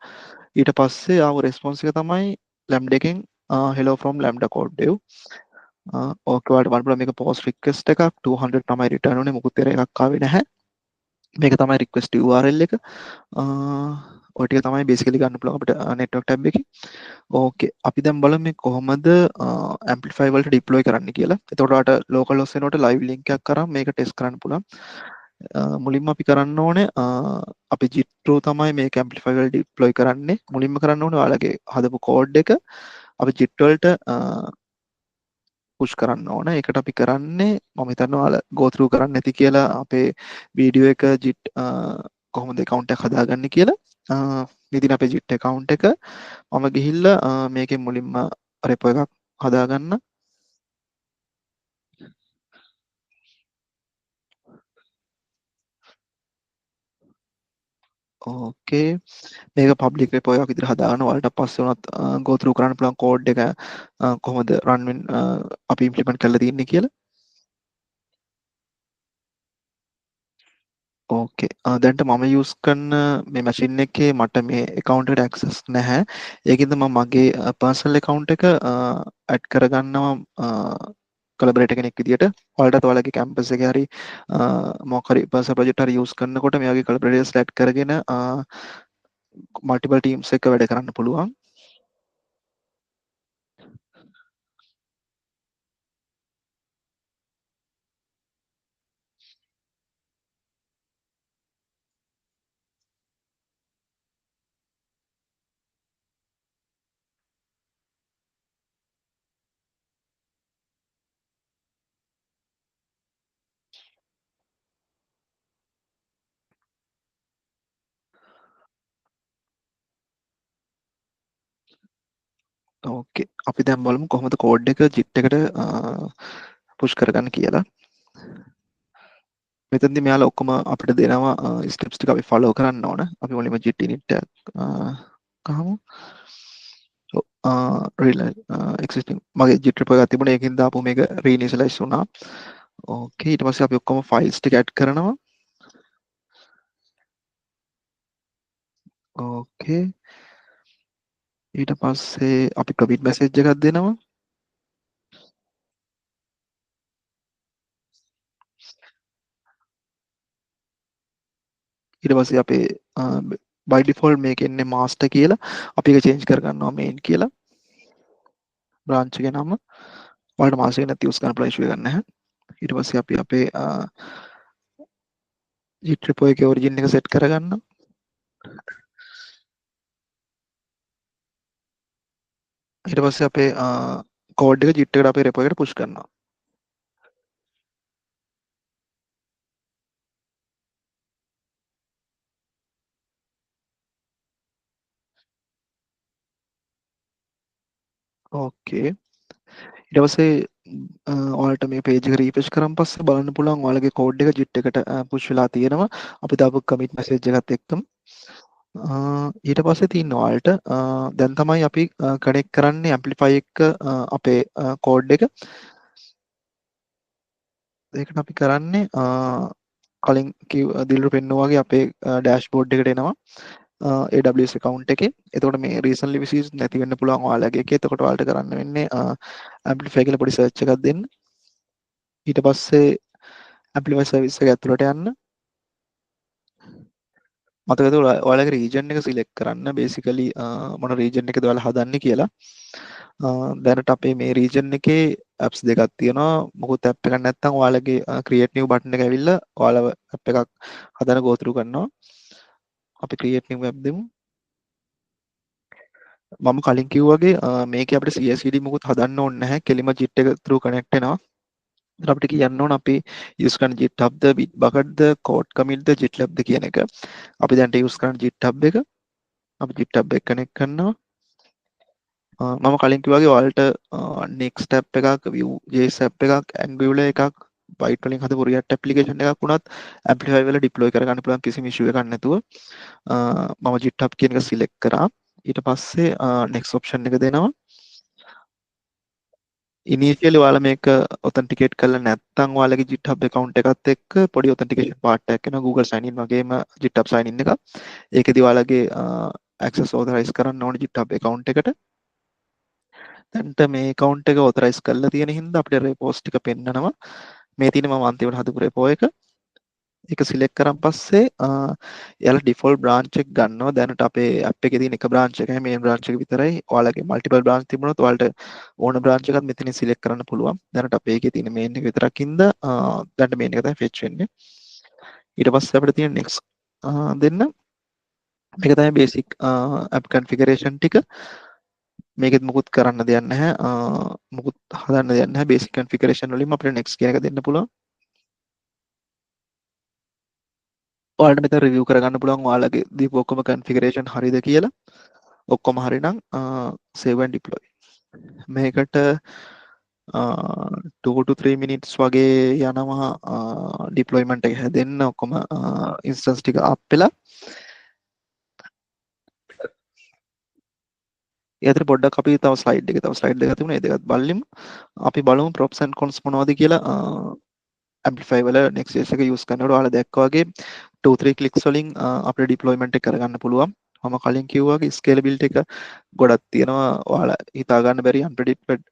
ඊට පස්සේ ආව රෙස්පොන්ස් එක තමයි lambda එකෙන් hello from lambda code dev. ඕකේ ඔයාලට බලන්න පුළුවන් මේක post request එකක් 200 තමයි return උනේ. මොකුත් error එකක් ආවේ නැහැ. මේක තමයි request URL එක. ඔය ටික තමයි basically ගන්න පුළුවන් අපිට network tab එකේ. ඕකේ අපි දැන් බලමු මේ කොහොමද amplify වලට deploy කරන්න කියලා. එතකොට ඔයාලට local host වෙනුවට live link එකක් කරන් මේක test කරන්න පුළුවන්. මුලින්ම අපි කරන්න ඕනේ අපි jitro තමයි මේක amplify වල deploy කරන්නේ. මුලින්ම කරන්න ඕනේ ඔයාලගේ හදපු code එක අපි jit වලට පුෂ් කරන්න ඕන. ඒකට අපි කරන්නේ මම හිතනවා ඔයාලා go through කරන්න නැති කියලා අපේ වීඩියෝ එක jit කොහොමද account එක හදාගන්නේ කියලා. ඉතින් අපේ jit account එක මම ගිහිල්ලා මේකෙන් මුලින්ම repo එකක් හදාගන්න. ඕකේ මේක පබ්ලික් repo එකක් විදිහට හදාගන්න. ඔයාලට පස්සේ උනත් go through කරන්න පුළුවන් code එක කොහොමද run අපි implement කරලා තියෙන්නේ කියලා. ඕකේ. දැන්ට මම යූස් කරන මේ මැෂින් එකේ මට මේ account එකට access නැහැ. ඒකින්ද මම මගේ personal account එක add කරගන්නවා collaborator කෙනෙක් විදියට. ඔයාලටත් ඔයාලගේ campus එකේ හරි මොකක් හරි personal project හරි යූස් කරනකොට මේ වගේ collaborators add කරගෙන multiple teams එක වැඩ කරන්න පුළුවන්. ඕකේ. අපි දැන් බලමු කොහොමද code එක JIT එකට push කරගන්න කියලා. මෙතනදී මෙයාලා ඔක්කොම අපිට දෙනවා ස්ටෙප්ස් ටික අපි ෆලෝ කරන්න ඕන. අපි මුලින්ම JIT init එක ගහමු. existing මගේ JIT repo එකක් තිබුණා. ඒකෙන් දාපු මේක reinitialize වුණා. ඕකේ ඊට පස්සේ අපි ඔක්කොම files ටික add කරනවා. ඕකේ ඊට පස්සේ අපි commit message එකක් දෙනවා. ඊට පස්සේ අපේ by default මේක එන්නේ master කියලා. අපි ඒක change කරගන්නවා main කියලා. branch එකේ නම ඔයාලට master එක නැති use කරන්න පුළුවන් issue එකක් නැහැ. ඊට පස්සේ අපි අපේ git repo එකේ origin එක set කරගන්නවා. ඊට පස්සේ අපේ code එක git එකට අපේ repo එකට push කරනවා. ඕකේ. ඊට පස්සේ ඔයාලට මේ page එක refresh කරන් පස්සේ බලන්න පුළුවන් ඔයාලගේ code එක git එකට push වෙලා තියෙනවා. අපි දාපු commit message එකත් එක්කම. ඊට පස්සේ තියෙන ඔයාලට දැන් තමයි අපි connect කරන්නේ amplify එක අපේ code එක. ඒකට අපි කරන්නේ කලින් දිල්රු පෙන්නුවා වගේ අපේ dashboard එකට එනවා. AWS account එකේ. එතකොට මේ recently visits නැති වෙන්න පුළුවන් ඔයාලගේ එකේ. එතකොට ඔයාලට කරන්න වෙන්නේ amplify කියලා පොඩි search එකක් දෙන්න. ඊට පස්සේ amplify service එක ඇතුළට යන්න. මතකද ඔයාලගේ region එක select කරන්න basically මොන region එකද ඔයාලා හදන්නේ කියලා. දැනට අපේ මේ region එකේ apps දෙකක් තියෙනවා. මොකද app එකක් නැත්නම් ඔයාලගේ create new button එක ඇවිල්ලා ඔයාලව app එකක් හදන go through කරනවා. අපි create new app දෙමු. මම කලින් කිව්වාගේ මේකේ අපිට CI/CD මොකුත් හදන්න ඕනේ නැහැ. කෙලිම JIT එක through connect වෙනවා. ඉතින් අපිට කියන්න ඕන අපි use කරන GitHub ද Bitbucket ද code commit ද GitLab ද කියන එක. අපි දැන් use කරන GitHub එක. අපි GitHub එක connect කරනවා. මම කලින් කිව්වාගේ ඔයාලට next app එකක් Vue.js app එකක් Angular එකක් byte වලින් හදපු React application එකක් වුණත් Amplify වල deploy කරගන්න පුළුවන් කිසිම issue එකක් නැතුව මම GitHub කියන එක select කරා. ඊට පස්සේ next option එක දෙනවා. initially ඔයාලා මේක authenticate කරලා නැත්නම් ඔයාලගේ GitHub account එකත් එක්ක පොඩි authentication part එකක් එනවා Google sign in වගේම GitHub sign in එක. ඒකෙදි ඔයාලගේ access authorize කරන්න ඕනේ GitHub account එකට. දැන්ට මේ account එක authorize කරලා තියෙන හින්දා අපිට repos ටික පෙන්නනවා. මේ තියෙන මම අන්තිමට හදපු repo එක. ඒක select කරන් පස්සේ එයාලා default branch එක ගන්නවා. දැනට අපේ app එකේ තියෙන එක branch එකයි main branch එක විතරයි. ඔයාලගේ multiple branch තිබුණොත් ඔයාලට ඕන branch එකක් මෙතනින් select කරන්න පුළුවන්. දැනට අපේ එකේ තියෙන main එක විතරක් ඉඳ දැනට main එක තමයි fetch වෙන්නේ. ඊට පස්සේ අපිට තියෙන next දෙන්න. මේක තමයි basic app configuration ටික. මේකෙත් මුකුත් කරන්න දෙයක් නැහැ. මුකුත් හදන්න දෙයක් නැහැ. basic configuration වලින්ම අපිට next කියන එක දෙන්න පුළුවන්. ඔයාලට මෙතන රිවිව් කරගන්න පුළුවන් ඔයාලගේ දීපු ඔක්කොම configuration හරිද කියලා. ඔක්කොම හරිනම් save and deploy. මේකට 2 to 3 minutes වගේ යනවා deployment එක හැදෙන්න ඔක්කොම instance ටික up වෙලා. ඒ අතර පොඩ්ඩක් අපි තව slide දෙකක් තිබුණා. ඒ දෙකත් බලමු. අපි බලමු props and cons මොනවද කියලා Amplify වල Next.js එක use කරනකොට ඔයාලා දැක්කා වගේ 2-3 clicks වලින් අපේ deployment එක කරගන්න පුළුවන්. මම කලින් කිව්වා වගේ scalability එක ගොඩක් තියෙනවා. ඔයාලා හිතා ගන්න බැරි unpredicted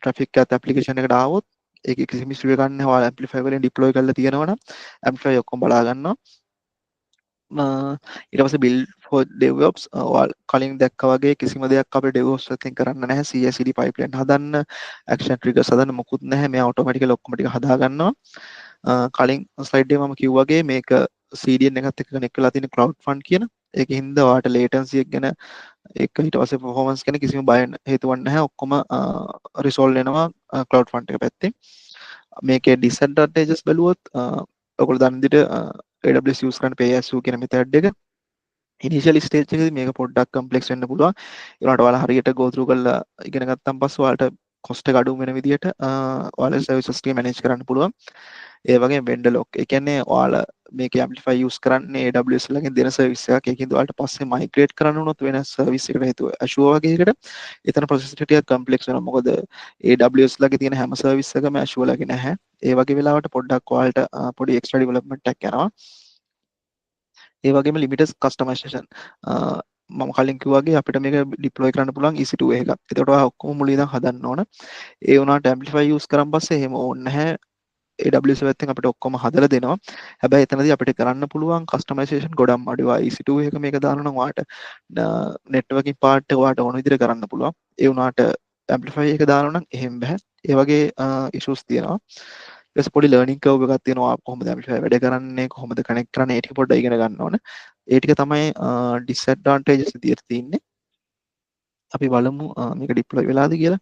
traffic එකත් application එකට ආවොත් ඒක කිසිම issue එකක් නැහැ. ඔයාලා Amplify වලින් deploy කරලා තියෙනවා නම් Amplify ඔක්කොම බලා ගන්නවා. ඊට පස්සේ build for DevOps ඔයාලා කලින් දැක්කා වගේ කිසිම දෙයක් අපේ DevOps වලින් කරන්න නැහැ. CI/CD pipeline හදන්න, action triggers හදන්න මොකුත් නැහැ. මේ automatically ඔක්කොම ටික හදා ගන්නවා. කලින් slide එකේ මම කිව්වා වගේ මේක CDN එකත් එක්ක connect වෙලා තියෙන cloud fund කියන. ඒකෙන් හින්දා ඔයාලට latency එක ගැන ඒක ඊට පස්සේ performance ගැන කිසිම බය හේතුවක් නැහැ. ඔක්කොම resolve වෙනවා cloud fund එක පැත්තෙන්. මේකේ disadvantages බැලුවොත් ඔයගොල්ලෝ දන්න විදිහට AWS use කරන pay as you කියන method එක initial stage එකේදී මේක පොඩ්ඩක් complex වෙන්න පුළුවන්. ඒ වුණාට ඔයාලා හරියට go through කරලා ඉගෙන ගත්තන් පස්සේ ඔයාලට cost එක අඩු වෙන විදිහට ඔයාලා services ටික manage කරන්න පුළුවන්. ඒ වගේම vendor lock. ඒ කියන්නේ ඔයාලා මේක Amplify use කරන්නේ AWS ලගෙන් දෙන service එකක්. ඒකින්ද ඔයාලට පස්සේ migrate කරන්න වුණොත් වෙන service එකකට හේතුව Azure වගේ එකකට එතන process ටික complex වෙනවා. මොකද AWS ලගේ තියෙන හැම service එකම Azure ලගේ නැහැ. ඒ වගේ වෙලාවට පොඩ්ඩක් ඔයාලට පොඩි extra development එකක් යනවා. ඒ වගේම limited customization මම කලින් කිව්වා වගේ අපිට මේක deploy කරන්න පුළුවන් EC2 එකක්. ඒකට ඔයා ඔක්කොම මුලින් ඉඳන් හදන්න ඕන. ඒ වුණාට Amplify use කරන් පස්සේ එහෙම ඕනේ නැහැ. AWS පැත්තෙන් අපිට ඔක්කොම හදලා දෙනවා. හැබැයි එතනදී අපිට කරන්න පුළුවන් කස්ටමයිසේෂන් ගොඩක් අඩුයි. EC2 එක මේක දානවා නම් ඔයාට networking part එක ඔයාට ඕන විදිහට කරන්න පුළුවන්. ඒ වුණාට amplify එක දානවා නම් එහෙම බෑ. ඒ වගේ issues තියෙනවා. ඊට පස්සේ පොඩි learning curve එකක් තියෙනවා. කොහොමද amplify වැඩ කරන්නේ, කොහොමද connect කරන්නේ, ඒ ටික පොඩ්ඩක් ඉගෙන ගන්න ඕන. ඒ ටික තමයි disadvantages විදිහට තියෙන්නේ. අපි බලමු මේක deploy වෙලාද කියලා.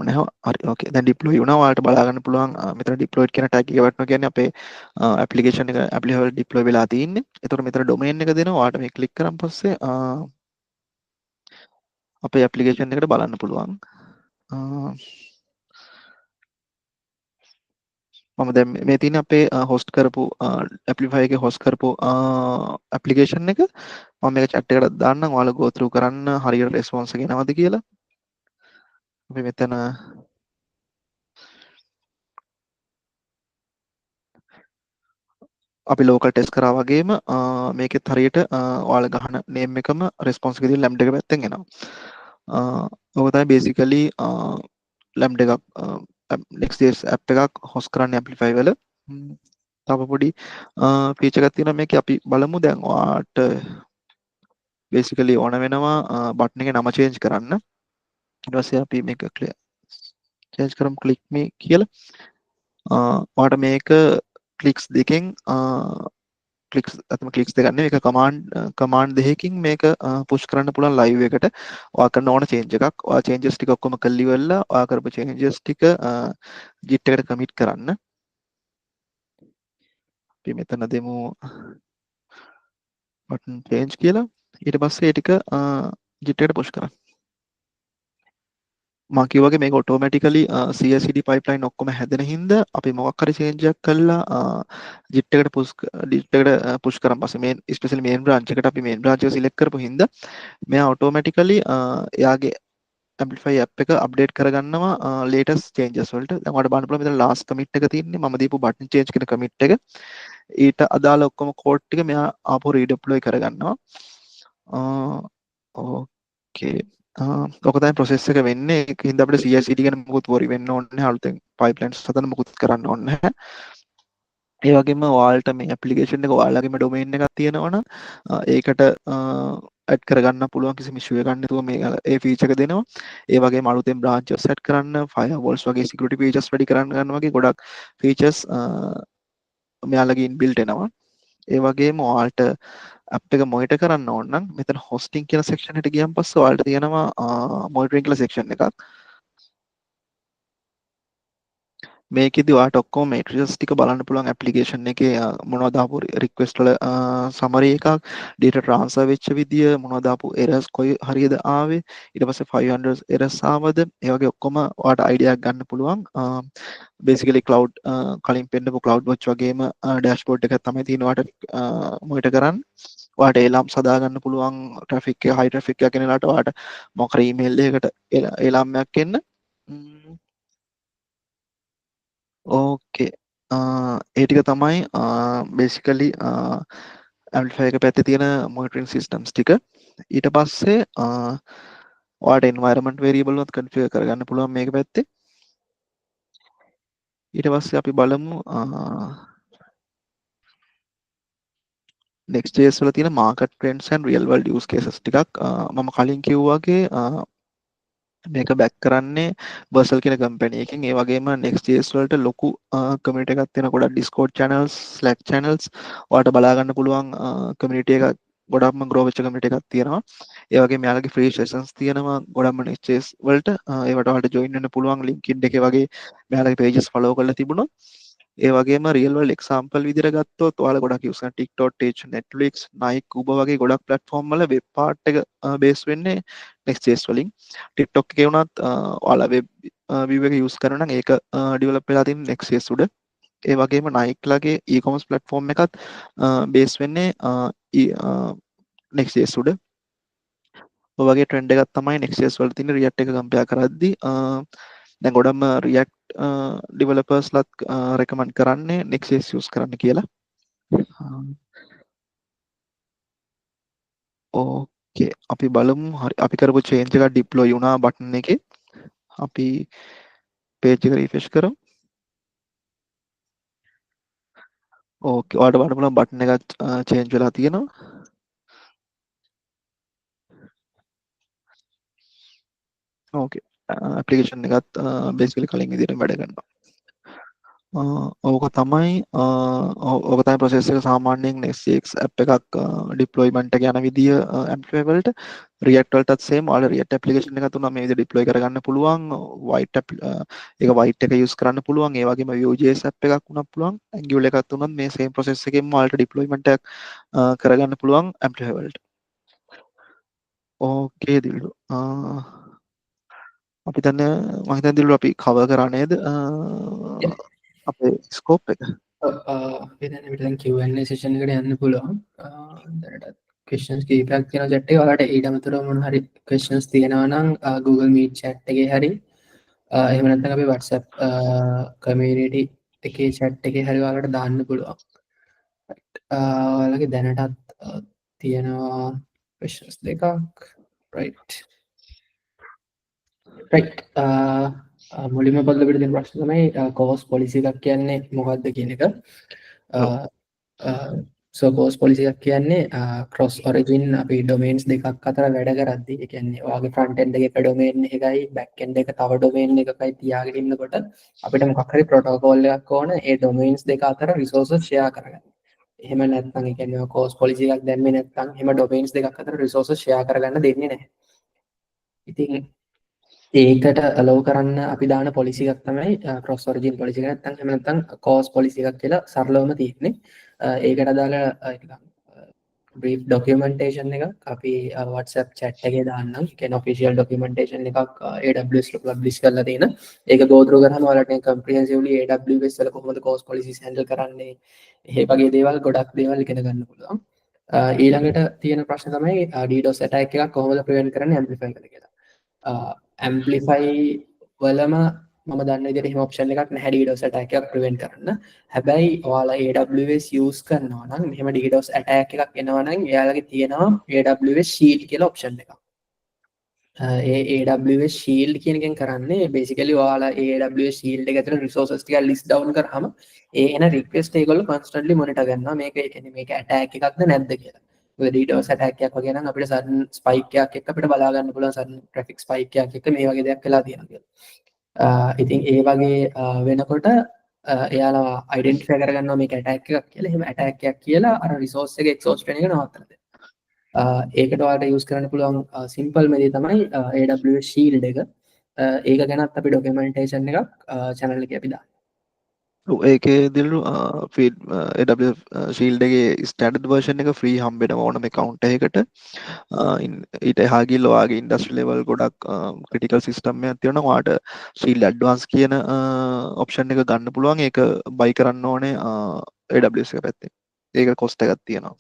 නැහැ. හරි ඕකේ. දැන් deploy වුණා. ඔයාලට බලා ගන්න පුළුවන් මෙතන deployed කියන tag එක වටනවා කියන්නේ අපේ application එක amplify වල deploy වෙලා තියෙන්නේ. එතකොට මෙතන domain එක දෙනවා. ඔයාලට මේ click කරන් පස්සේ අපේ application එකට බලන්න පුළුවන්. මම දැන් මේ තියෙන අපේ host කරපු amplify එකේ host කරපු application එක මම මේක chat එකට දාන්නම්. ඔයාලා go through කරන්න හරියට response එක එනවද කියලා. අපි මෙතන අපි ලෝකල් ටෙස්ට් කරා වගේම මේකෙත් හරියට ඔයාලා ගහන නේම් එකම රෙස්පොන්ස් එක දිහා ලැම්ඩා එක පැත්තෙන් එනවා. ඔක තමයි බේසිකලි ලැම්ඩා එකක් Next.js app එකක් host කරන්න Amplify වල. තව පොඩි ෆීචර් එකක් තියෙනවා මේකේ. අපි බලමු දැන් ඔයාට බේසිකලි ඕන වෙනවා බටන් එකේ නම change කරන්න. ඊට පස්සේ අපි මේක change කරමු click me කියලා. ඔයාට මේක clicks දෙකෙන් ක්ලික්ස් අතම ක්ලික්ස් දෙක ගන්න. මේක කමාන්ඩ් දෙකකින් මේක පුෂ් කරන්න පුළුවන් ලයිව් එකට. ඔයා කරන ඕන චේන්ජ් එකක්. ඔයා චේන්ජස් ටික ඔක්කොම කළි වෙලා ඔයා කරපු චේන්ජස් ටික git එකට කමිට් කරන්න. අපි මෙතන දෙමු button change කියලා. ඊට පස්සේ ඒ ටික git එකට පුෂ් කරන්න. මම කිව්වා වගේ මේක ඔටෝමැටිකලි CI/CD pipeline ඔක්කොම හැදෙන හින්දා අපි මොකක් හරි change එකක් කළා git එකට push කරන් පස්සේ මේ especially main branch එකට අපි main branch එක select කරපු හින්දා මෙයා ඔටෝමැටිකලි එයාගේ Amplify app එක update කරගන්නවා latest changes වලට. දැන් ඔයාලට බලන්න පුළුවන් මෙතන last commit එක තියෙන්නේ මම දීපු button change කියන commit එක. ඊට අදාළ ඔක්කොම code ටික මෙයා ආපහු redeploy කරගන්නවා. ඕකේ. ඔක තමයි process එක වෙන්නේ. ඒකින්ද අපිට CI/CD ගැන මොකුත් worry වෙන්න ඕනේ නැහැ. අලුතෙන් pipelines හදන්න මොකුත් කරන්න ඕනේ නැහැ. ඒ වගේම ඔයාලට මේ application එක ඔයාලගේම domain එකක් තියෙනවනම් ඒකට add කරගන්න පුළුවන් කිසිම issue එකක් නැතුව මේ ඒ feature එක දෙනවා. ඒ වගේම අලුතෙන් branches set කරන්න, firewalls වගේ security features වැඩි කරන්න ගන්න වගේ ගොඩක් features මෙයාලගේ inbuilt එනවා. ඒ වගේම ඔයාලට app එක monitor කරන්න ඕන නම් මෙතන hosting කියන section එකට ගියන් පස්සේ ඔයාලට තියෙනවා monitoring කියලා section එකක්. මේකෙදි ඔයාලට ඔක්කොම matrices ටික බලන්න පුළුවන් application එකේ මොනවද ආපු request වල summary එකක්, data transfer වෙච්ච විදිය, මොනවද ආපු errors කොයි හරියද ආවේ, ඊට පස්සේ 500 errors ආවද, ඒ වගේ ඔක්කොම ඔයාලට idea එකක් ගන්න පුළුවන්. basically cloud කලින් පෙන්නපු cloud watch වගේම dashboard එකක් තමයි තියෙන ඔයාලට monitor කරන්න. ඔයාලට alarms හදා ගන්න පුළුවන් traffic එක high traffic එකක් එන වෙලාවට ඔයාලට මොකක් හරි email එකකට alarm එකක් එන්න. ඕකේ. ඒ ටික තමයි basically amplify එක පැත්තේ තියෙන monitoring systems ටික. ඊට පස්සේ ඔයාලට environment variable උත් configure කරගන්න පුළුවන් මේක පැත්තේ. ඊට පස්සේ අපි බලමු Next.js වල තියෙන market trends and real world use cases ටිකක් මම කලින් කිව්වා වගේ මේක බැක් කරන්නේ බර්සල් කියන කම්පැනි එකකින්. ඒ වගේම Next.js වලට ලොකු කමියුනිටි එකක් තියෙනවා. ගොඩක් Discord channels, Slack channels ඔයාලට බලා ගන්න පුළුවන් කමියුනිටි එකක් ගොඩක්ම grow වෙච්ච කමියුනිටි එකක් තියෙනවා. ඒ වගේම යාළුවගේ free sessions තියෙනවා ගොඩක්ම Next.js වලට. ඒවට ඔයාලට join වෙන්න පුළුවන් LinkedIn එකේ වගේ මෙයාලගේ pages follow කරලා තිබුණොත්. ඒ වගේම real world example විදිහට ගත්තොත් ඔයාලා ගොඩක් use කරන TikTok, Netflix, Nike, Uber වගේ ගොඩක් platform වල web part එක base වෙන්නේ Next.js වලින්. TikTok එකේ වුණත් ඔයාලා web view එක use කරනවා නම් ඒක develop වෙලා තියෙන්නේ Next.js උඩ. ඒ වගේම Nike ලගේ e-commerce platform එකත් base වෙන්නේ Next.js උඩ. ඔය වගේ trend එකක් තමයි Next.js වල තියෙන React එක compare කරද්දී දැන් ගොඩක්ම React developers ලත් recommend කරන්නේ Next.js use කරන්න කියලා. ඕකේ අපි බලමු හරි අපි කරපු චේන්ජ් එකක් ඩිප්ලොයි වුණා බටන් එකේ අපි පේජ් එක රිෆ්‍රෙෂ් කරමු ඕකේ ඔයාලට බලන්න පුළුවන් බටන් එකක් චේන්ජ් වෙලා තියෙනවා ඕකේ ඇප්ලිකේෂන් එකත් බේසිකලි කලින් විදිහට වැඩ කරනවා ඕක තමයි ඕක තමයි ප්‍රොසෙස් එක සාමාන්‍යයෙන් SCX ඇප් එකක් ඩිප්ලොයිමන්ට් එක යන විදිය Amplify වලට React වලටත් same ඔයාලා React ඇප්ලිකේෂන් එකක් තුනම මේ විදිහට ඩිප්ලොයි කරගන්න පුළුවන් white ඒක white එක use කරන්න පුළුවන් ඒ වගේම Vue.js ඇප් එකක් වුණත් පුළුවන් Angular එකක් තුනත් මේ same process එකෙන්ම ඔයාලට ඩිප්ලොයිමන්ට් එකක් කරගන්න පුළුවන් Amplify වලට ඕකේ දිලු අපි දැන් මම හිතන්නේ දිලු අපි කවර් කරා නේද අපේ ස්කෝප් එක අපි දැන් අපිට දැන් Q&A session එකට යන්න පුළුවන්. දැනට questions කීපයක් තියෙනවා chat එකේ. ඔයාලට ඊට අමතරව මොන හරි questions තියෙනවා නම් Google Meet chat එකේ හරි එහෙම නැත්නම් අපි WhatsApp community එකේ chat එකේ හරි ඔයාලට දාන්න පුළුවන්. ඔයාලගේ දැනටත් තියෙනවා questions දෙකක්. right. right. මුලින්ම බලලා අපිට දෙන ප්‍රශ්න තමයි course policy එකක් කියන්නේ මොකක්ද කියන එක. සෝකෝස් පොලිසි එකක් කියන්නේ ක්‍රොස් ඔරිජින් අපි ඩොමේන්ස් දෙකක් අතර වැඩ කරද්දී ඒ කියන්නේ ඔයාගේ ෆ්‍රන්ට් එන්ඩ් එකක ඩොමේන් එකයි බෑක් එන්ඩ් එක තව ඩොමේන් එකකයි තියාගෙන ඉන්නකොට අපිට මොකක් හරි ප්‍රොටෝකෝල් එකක් ඕන ඒ ඩොමේන්ස් දෙක අතර රිසෝසස් ෂෙයා කරගන්න. එහෙම නැත්නම් ඒ කියන්නේ කෝස් පොලිසි එකක් දැම්මේ නැත්නම් එහෙම ඩොමේන්ස් දෙකක් අතර රිසෝසස් ෂෙයා කරගන්න දෙන්නේ නැහැ. ඉතින් ඒකට අලෝව් කරන්න අපි දාන පොලිසි එකක් තමයි ක්‍රොස් ඔරිජින් පොලිසි එක නැත්නම් එහෙම නැත්නම් කෝස් පොලිසි එකක් කියලා සරලවම තියෙන්නේ. ඒකට අදාළ බ්‍රීෆ් ඩොකියුමන්ටේෂන් එකක් අපි WhatsApp chat එකේ දාන්නම්. ඒ කියන්නේ ඔෆිෂියල් ඩොකියුමන්ටේෂන් එකක් AWS ල පබ්ලිෂ් කරලා තියෙන. ඒක go through කරාම ඔයාලට comprehensively AWS වල කොහොමද course policies handle කරන්නේ ඒ වගේ දේවල් ගොඩක් දේවල් ඉගෙන ගන්න පුළුවන්. ඊළඟට තියෙන ප්‍රශ්න තමයි DDoS attack එකක් කොහොමද prevent කරන්නේ Amplify කරලා කියලා. ඇම්පලිෆයි වලම මම දන්න විදිහට එහෙම ඔප්ෂන් එකක් නැහැ DDoS attack එකක් prevent කරන්න. හැබැයි ඔයාලා AWS use කරනවා නම් මෙහෙම DDoS attack එකක් එනවා නම් එයාලගේ තියෙනවා AWS Shield කියලා ඔප්ෂන් එකක්. ඒ AWS Shield කියන එකෙන් කරන්නේ basically ඔයාලා AWS Shield එක ඇතුළේ resources ටික list down කරාම ඒ එන request ඒගොල්ලෝ constantly monitor කරනවා මේක ඒ කියන්නේ මේක attack එකක්ද නැද්ද කියලා. DDoS attack එකක් වගේ නම් අපිට sudden spike එකක් එක්ක අපිට බලා ගන්න පුළුවන් sudden traffic spike එකක් එක්ක මේ වගේ දෙයක් වෙලා තියෙනවා කියලා. ඉතින් ඒ වගේ වෙනකොට එයාලා identify කරගන්නවා මේක attack එකක් කියලා. එහෙම attack එකක් කියලා අර resource එක exhaust වෙන එක නවත්තන්න දෙනවා. ඒකට ඔයාලට use කරන්න පුළුවන් simple මේ තමයි AWS Shield එක. ඒක ගැනත් අපි documentation එකක් channel එකේ අපි දානවා. ඒකේ දිලු ෆීඩ් AWS Shield එකේ ස්ටෑන්ඩඩ් version එක free හම්බෙනවා ඕනම account එකකට ඊට එහා ගිහලා ඔයාගේ industry level ගොඩක් critical system එකක් තියෙනවා ඔයාට Shield Advance කියන option එක ගන්න පුළුවන් ඒක buy කරන්න ඕනේ AWS එක පැත්තෙන් ඒක cost එකක් තියෙනවා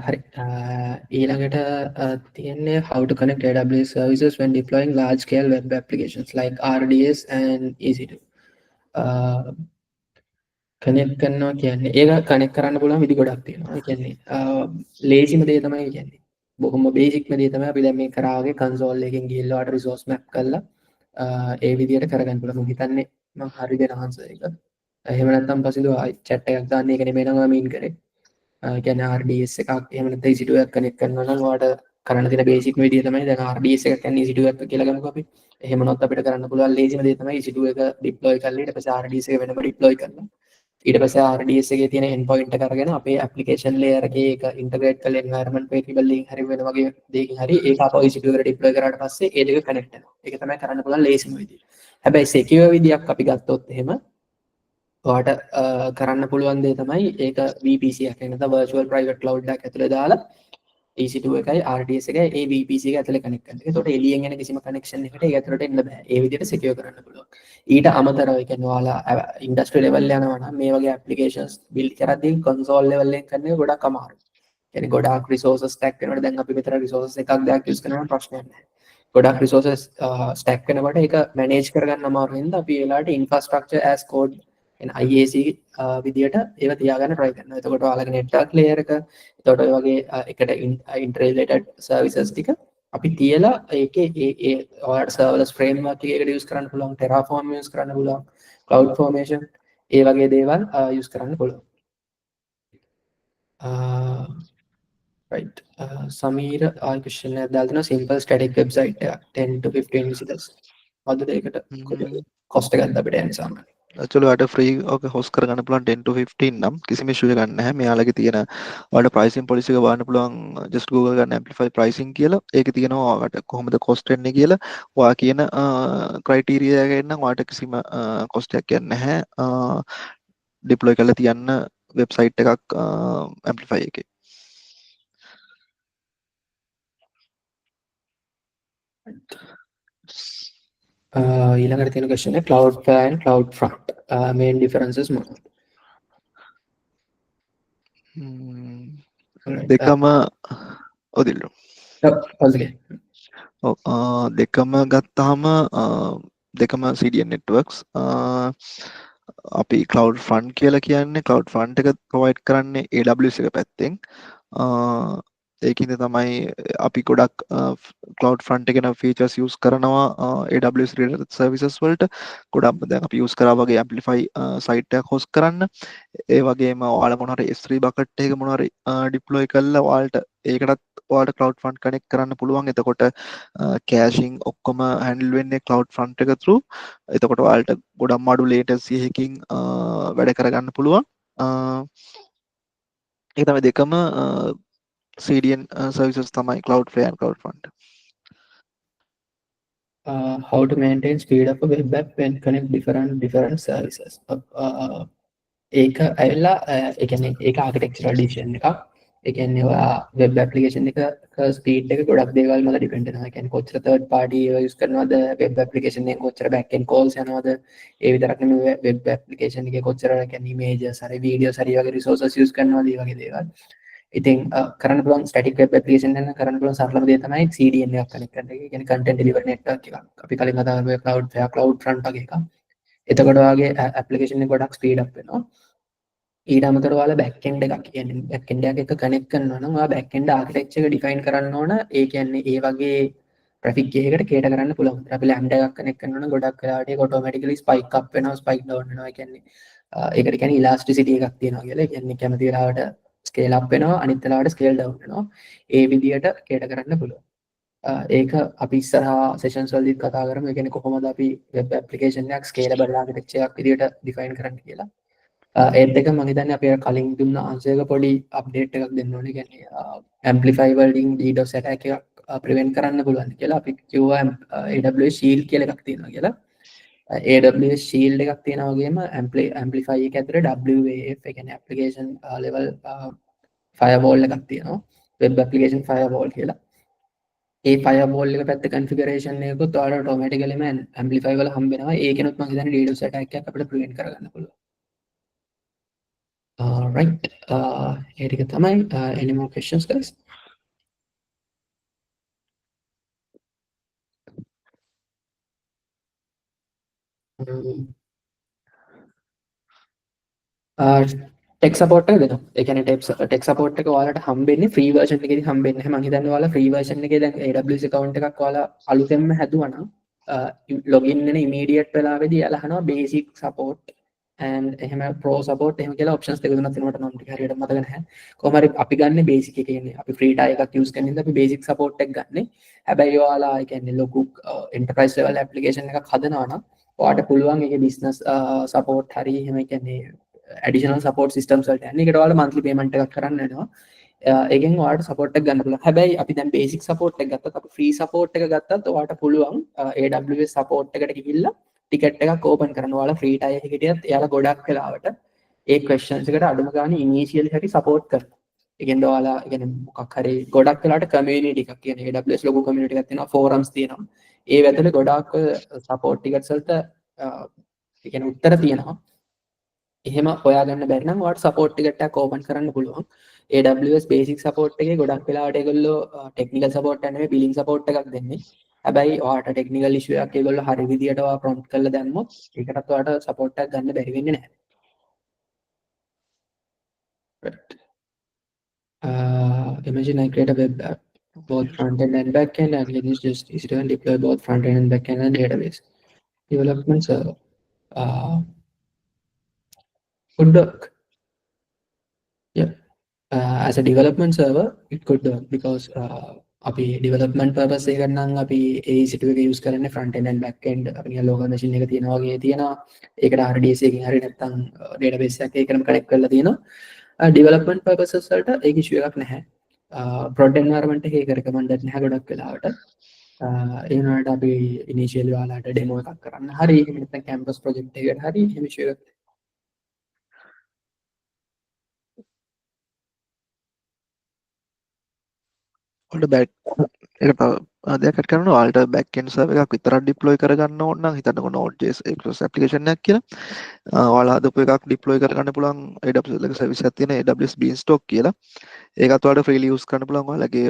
හරි ඊළඟට තියෙන්නේ how to connect AWS services when deploying large scale web applications like RDS and EC2 connect කරනවා කියන්නේ ඒක කනෙක්ට් කරන්න පුළුවන් විදි ගොඩක් තියෙනවා. ඒ කියන්නේ ලේසිම දේ තමයි කියන්නේ. බොහොම බේසික්ම දේ තමයි අපි දැන් මේ කරා වගේ කන්සෝල් එකෙන් ගිහිල්ලා ඔයාලට රිසෝස් මැප් කරලා ඒ විදිහට කරගන්න පුළුවන්. මම හිතන්නේ මම හරි දෙන ආන්සර් එක. එහෙම නැත්නම් පස්සේ chat එකක් දාන්න ඒක නෙමෙයි නම් මම කරේ. කියන්නේ RDS එකක් එහෙම නැත්නම් EC2 එකක් කනෙක්ට් කරනවා නම් ඔයාලට කරන්න තියෙන බේසික්ම විදිය තමයි දැන් RDS එකක් කියන්නේ EC2 එකක් කියලා ගමුකෝ අපි. එහෙම නොත් අපිට කරන්න පුළුවන් ලේසිම දේ තමයි EC2 එක deploy කරලා ඊට පස්සේ RDS එක වෙනම deploy කරනවා. ඊට පස්සේ RDS එකේ තියෙන endpoint එක අරගෙන අපේ application layer එකේ ඒක integrate කරලා environment variable එකකින් හරි වෙන වගේ දෙයකින් හරි ඒක අපෝ EC2 එකට deploy කරාට පස්සේ ඒ දෙක connect වෙනවා. ඒක තමයි කරන්න පුළුවන් ලේසිම විදිය. හැබැයි secure විදියක් අපි ගත්තොත් එහෙම ඔයාට කරන්න පුළුවන් දේ තමයි ඒක VPC එකක් නැත්නම් virtual private cloud එකක් ඇතුලේ දාලා EC2 එකයි RDS එකයි ඒ VPC එක ඇතුලේ connect කරන්න. ඒකට එළියෙන් එන කිසිම connection එකකට ඒ ඇතුලට එන්න බෑ. ඒ විදිහට secure කරන්න පුළුවන්. ඊට අමතරව ඒ කියන්නේ ඔයාලා industry level යනවා නම් මේ වගේ applications build කරද්දී console level එකෙන් කරන එක ගොඩක් අමාරුයි. කියන්නේ ගොඩාක් resources stack වෙනකොට දැන් අපි මෙතන resources එකක් දෙකක් use කරනවා ප්‍රශ්නයක් නැහැ. ගොඩක් රිසෝසස් ස්ටැක් වෙනකොට ඒක මැනේජ් කරගන්න අමාරු හින්දා අපි ඒලාට ඉන්ෆ්‍රාස්ට්‍රක්චර් ඇස් කෝඩ් IAC විදියට ඒව තියාගන්න try කරනවා. එතකොට ඔයාලගේ network layer එක, එතකොට ඔය වගේ එකට interrelated services ටික අපි තියලා ඒකේ ඒ ඔයාලට serverless framework එකකට use කරන්න පුළුවන්, Terraform use කරන්න පුළුවන්, CloudFormation ඒ වගේ දේවල් use කරන්න පුළුවන්. Right. සමීර question එකක් දාලා තිනවා simple static website එකක් 10 to 15 visitors. අද දෙයකට cost එකක් අපිට යන්නේ සාමාන්‍යයෙන්. ඇක්චුවලි ඔයාලට ෆ්‍රී ඔක හොස් කරගන්න පුළුවන් 10 to 15 නම් කිසිම ඉෂුව එකක් නැහැ. මෙයාලගේ තියෙන ඔයාලට ප්‍රයිසින් පොලිසි එක බලන්න පුළුවන් just Google ගන්න amplify pricing කියලා. ඒකේ තියෙනවා ඔයාලට කොහොමද cost වෙන්නේ කියලා. ඔයා කියන criteria එකෙන් නම් ඔයාලට කිසිම cost එකක් යන්නේ නැහැ. deploy කරලා තියන්න website එකක් amplify එකේ. ඊළඟට තියෙන question එක Cloudflare and CloudFront main differences මොනවද? දෙකම ඔදිල්ලු. දෙකම ගත්තාම දෙකම CDN networks. අපි CloudFront කියලා කියන්නේ CloudFront එක provide කරන්නේ AWS එක පැත්තෙන්. ඒකින්ද තමයි අපි ගොඩක් CloudFront එකේ නම් features use කරනවා AWS related services වලට. ගොඩක් දැන් අපි use කරා වගේ Amplify site එකක් host කරන්න. ඒ වගේම ඔයාලා මොන හරි S3 bucket එකක මොන හරි deploy කරලා ඔයාලට ඒකටත් ඔයාලට CloudFront connect කරන්න පුළුවන්. එතකොට caching ඔක්කොම handle වෙන්නේ CloudFront එක through. එතකොට ඔයාලට ගොඩක් අඩු latency එකකින් වැඩ කරගන්න පුළුවන්. ඒක තමයි දෙකම CDN services තමයි Cloudflare and CloudFront. How to maintain speed of a web app when connect different services. ඒක ඇවිල්ලා ඒ කියන්නේ ඒක architectural decision එකක්. ඒ කියන්නේ ඔයා web application එක speed එක ගොඩක් දේවල් මත depend වෙනවා. ඒ කියන්නේ කොච්චර third party use කරනවද, web application එකෙන් කොච්චර back end calls යනවද, ඒ විතරක් නෙමෙයි web application එකේ කොච්චර ඒ කියන්නේ images හරි videos හරි වගේ resources use කරනවද, ඒ වගේ දේවල්. ඉතින් කරන්න පුළුවන් static web application එක කරන්න පුළුවන් සරලම දේ තමයි CDN එකක් connect කරන එක. ඒ කියන්නේ content delivery network එකක්. අපි කලින් කතා කරපු Cloudflare, CloudFront වගේ එකක්. එතකොට ඔයාගේ application එක ගොඩක් speed up වෙනවා. ඊට අමතරව ඔයාලා backend එකක් කියන්නේ backend එකක් එක්ක connect කරනවා නම් ඔයා backend architecture එක define කරන්න ඕන. ඒ කියන්නේ ඒ වගේ traffic එකකට cater කරන්න පුළුවන්. අපි lambda එකක් connect කරනවා නම් ගොඩක් වෙලාවට ඒක automatically spike up වෙනවා, spike down වෙනවා. ඒ කියන්නේ ඒකට කියන්නේ elasticity එකක් තියෙනවා කියලා. ඒ කියන්නේ කැමති වෙලාවට scale up වෙනවා, අනිත් වෙලාවට scale down වෙනවා. ඒ විදියට cater කරන්න පුළුවන්. ඒක අපි ඉස්සරහා sessions වලදී කතා කරමු. ඒ කියන්නේ කොහොමද අපි web application එකක් scalable architecture එකක් විදියට define කරන්න කියලා. ඒත් එක මම හිතන්නේ අපි කලින් දුන්න ආන්සර් එක පොඩි අප්ඩේට් එකක් දෙන්න ඕනේ. කියන්නේ amplify වලින් DDoS attack එකක් prevent කරන්න පුළුවන් කියලා. අපි කිව්වා AWS shield කියලා එකක් තියෙනවා කියලා. AWS shield එකක් තියෙනවා වගේම amplify එක ඇතුලේ WAF ඒ කියන්නේ application level firewall එකක් තියෙනවා. web application firewall කියලා. ඒ firewall එක පැත්ත configuration එකකුත් ඔයාලට automatically amplify වල හම්බ වෙනවා. ඒකෙනුත් මම හිතන්නේ DDoS attack එකක් අපිට prevent කරගන්න පුළුවන්. Right. ඒ ටික තමයි. Any more questions guys? Tech support එක දෙනවා. ඒ කියන්නේ ටෙක් සපෝට් එක ඔයාලට හම්බෙන්නේ ෆ්‍රී version එකේදී හම්බෙන්නේ නැහැ. මම හිතන්නේ ඔයාලා ෆ්‍රී version එකේ දැන් AWS account එකක් ඔයාලා අලුතෙන්ම හැදුවා නම් login වෙන immediate වෙලාවෙදී යාලා අහනවා basic support and එහෙම pro support එහෙම කියලා options දෙක තුනක් තියෙනවා. මට නම් ටික හරියට මතක නැහැ. කොහොම හරි අපි ගන්න basic එක කියන්නේ අපි free tier එකක් use කරන ඉඳන් අපි basic support එක ගන්නෙ. හැබැයි ඔයාලා ඒ කියන්නේ ලොකු enterprise level application එකක් හදනවා නම් ඔයාලට පුළුවන් ඒකේ business support හරි එහෙම කියන්නේ additional support systems වලට යන්න. ඒකට ඔයාලා monthly payment එකක් කරන්න වෙනවා. ඒකෙන් ඔයාලට support එක ගන්න පුළුවන්. හැබැයි අපි දැන් basic support එක ගත්තත් අපි free support එක ගත්තත් ඔයාලට පුළුවන් AWS support එකට ගිහිල්ලා ticket එකක් open කරන්න. ඔයාලා free tier එකකට ගියත් එයාලා ගොඩක් වෙලාවට ඒ questions එකට අඩුම ගානේ initially හරි support කරනවා. ඒකෙන්ද ඔයාලා කියන්නේ මොකක් හරි ගොඩක් වෙලාවට community එකක් කියන්නේ AWS ලොකු community එකක් තියෙනවා, forums තියෙනවා. ඒ වැදල ගොඩාක් support tickets වලට ඒ කියන්නේ උත්තර තියෙනවා. එහෙම හොයාගන්න බැරි නම් ඔයාලට support ticket එකක් open කරන්න පුළුවන්. AWS basic support එකේ ගොඩක් වෙලාවට ඒගොල්ලෝ technical support එක නෙමෙයි billing support එකක් දෙන්නේ. හැබැයි ඔයාට ටෙක්නිකල් ඉෂුව එකක් ඒගොල්ලෝ හරි විදියට ඔයා ප්‍රොම්ප්ට් කරලා දැම්මොත් ඒකටත් ඔයාට සපෝට් එකක් ගන්න බැරි වෙන්නේ නැහැ. Right. Imagine I create a web app, both front end and back end, and Linux just easy to deploy both front end and back end and database. Development server could work. Yeah. As a development server, it could work because අපි development purpose එකකට නම් අපි EC2 එක use කරන්නේ front end and back end අපි නිකන් local machine එක තියෙනවා වගේ තියෙනවා. ඒකට RDS එකකින් හරි නැත්නම් database එකක් ඒකටම connect කරලා තියෙනවා. development purposes වලට ඒක issue එකක් නැහැ. prod environment එකේ ඒක recommended නැහැ ගොඩක් වෙලාවට. ඒ වුණාට අපි initially ඔයාලට demo එකක් කරන්න හරි එහෙම නැත්නම් campus project එකකට හරි එහෙම issue එකක් ඔයාලට බෑක් ඒක තව දෙයක් ඇඩ් කරනවා. ඔයාලට බෑක් එන්ඩ් සර්වර් එකක් විතරක් ඩිප්ලොයි කරගන්න ඕන නම් හිතන්නකෝ Node.js application එකක් කියලා. ඔයාලා හදපු එකක් ඩිප්ලොයි කරගන්න පුළුවන් AWS එක සර්විස් එකක් තියෙන AWS Beanstalk කියලා. ඒකත් ඔයාලට freely use කරන්න පුළුවන් ඔයාලගේ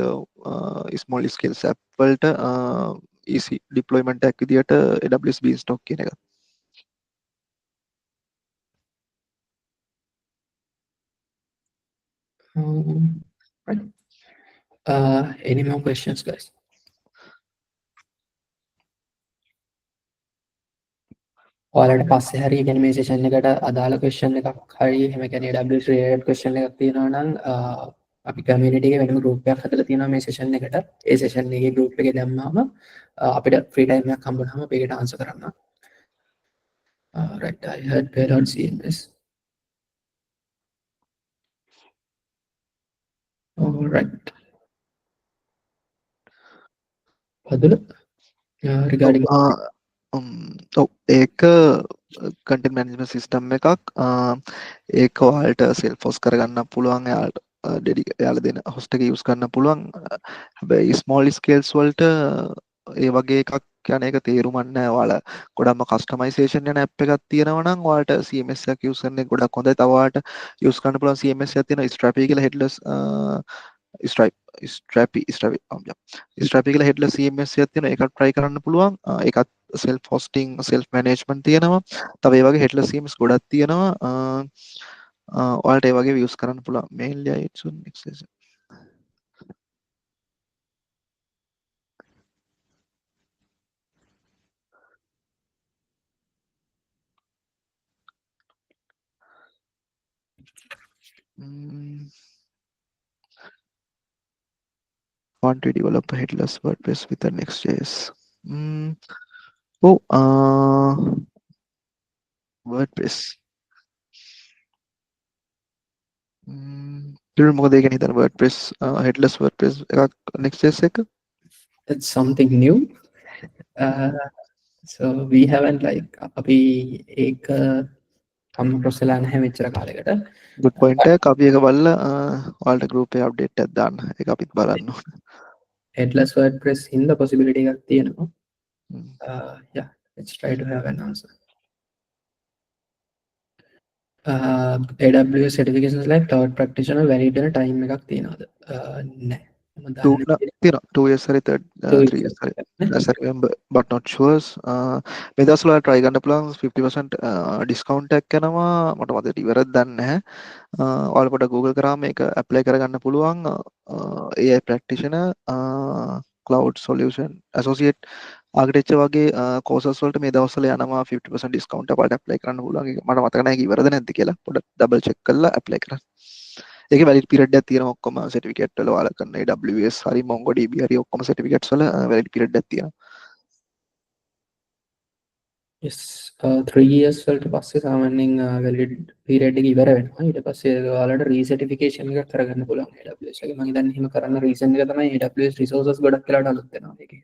small scale app වලට easy deployment එකක් විදියට AWS Beanstalk කියන එක. right. Any more questions, guys? ඔයාලට පස්සේ හරි يعني මේ session එකට අදාළ question එකක් හරි එහෙම කියන්නේ AWS related question එකක් තියෙනවා නම් අපි community එකේ වෙනම group එකක් හදලා තියෙනවා මේ session එකට. ඒ session එකේ group එකේ දැම්මම අපිට free time එකක් හම්බුනහම අපි ඒකට answer කරන්න. Right, I had payload CMS. All right. Padula, regarding ඔව් ඒක content management system එකක්. ඒක ඔයාලට self host කරගන්න පුළුවන්. එයාලා දෙන host එක use කරන්න පුළුවන්. හැබැයි small scales වලට ඒ වගේ එකක් යන එක තේරුමක් නැහැ. ඔයාලා ගොඩක්ම customization යන app එකක් තියෙනවා නම් ඔයාලට CMS එකක් use කරන එක ගොඩක් හොඳයි. තව ඔයාලට use කරන්න පුළුවන් CMS එකක් තියෙනවා Strapi කියලා headless Strapi කියලා headless CMS එකක් තියෙනවා. ඒකත් try කරන්න පුළුවන්. ඒකත් self hosting self management තියෙනවා. තව ඒ වගේ headless CMS ගොඩක් තියෙනවා. ඔයාලට ඒ වගේ use කරන්න පුළුවන්. Mainly it's on access. Want to develop a headless WordPress with an Next.js. WordPress. මොකද ඒ කියන්නේ හිතන්න WordPress headless WordPress එකක් Next.js එක? it's something new. So we haven't like අපි ඒක come across වෙලා නැහැ මෙච්චර කාලයකට. good point එකක්. අපි ඒක බලලා ඔයාලට group එකේ update එකක් දාන්න. ඒක අපිත් බලන්න ඕන. headless WordPress හින්දා possibility එකක් තියෙනවා. Yeah, let's try to have an answer. AWS certifications like cloud practitioner valid වෙන time එකක් තියෙනවද? නැහැ. මම දන්නේ තියෙනවා 2 years හරි 3 years හරි. As I remember but not sure. මේ දවස්වල try ගන්න පුළුවන් 50% discount එකක් යනවා. මට මතක ඉවරද දන්නේ නැහැ. ඔයාලා පොඩ්ඩක් Google කරාම මේක apply කරගන්න පුළුවන්. AI practitioner cloud solution associate architecture වගේ courses වලට මේ දවස්වල යනවා 50% discount එක ඔයාලට apply කරන්න පුළුවන්. ඒක මට මතක නැහැ ඒක ඉවරද නැද්ද කියලා. පොඩ්ඩක් double check කරලා apply කරන්න. ඒකේ valid period එකක් තියෙනවා ඔක්කොම certificate වල ඔයාලා කරන AWS හරි MongoDB හරි ඔක්කොම certificates වල valid period එකක් තියෙනවා. yes 3 years වලට පස්සේ සාමාන්‍යයෙන් valid period එක ඉවර වෙනවා. ඊට පස්සේ ඔයාලට recertification එකක් කරගන්න පුළුවන් AWS එකේ. මම හිතන්නේ එහෙම කරන්න reason එක තමයි AWS resources ගොඩක් වෙලාට අලුත් වෙනවා ඒකේ.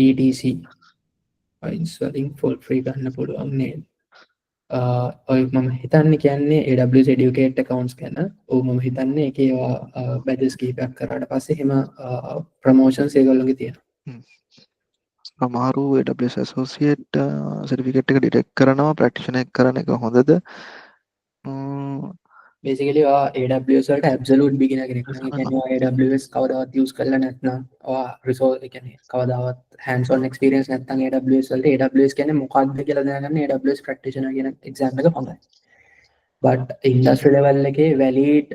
ETC files වලින් full free ගන්න පුළුවන් නේද? ඔය මම හිතන්නේ කියන්නේ AWS educate accounts ගැන. ඔව් මම හිතන්නේ ඒකේ badges කීපයක් කරාට පස්සේ එහෙම promotions ඒගොල්ලෝගේ තියෙනවා. සමහරු AWS associate certificate එක detect කරනවා practitioner එක කරන එක හොඳද? basically AWS වලට absolute beginner කෙනෙක් නම් ඒ කියන්නේ AWS කවදාවත් use කරලා නැත්නම් resource ඒ කියන්නේ කවදාවත් hands on experience නැත්නම් AWS වලට AWS කියන්නේ මොකක්ද කියලා දැනගන්න AWS practitioner කියන exam එක හොඳයි. but industry level එකේ valid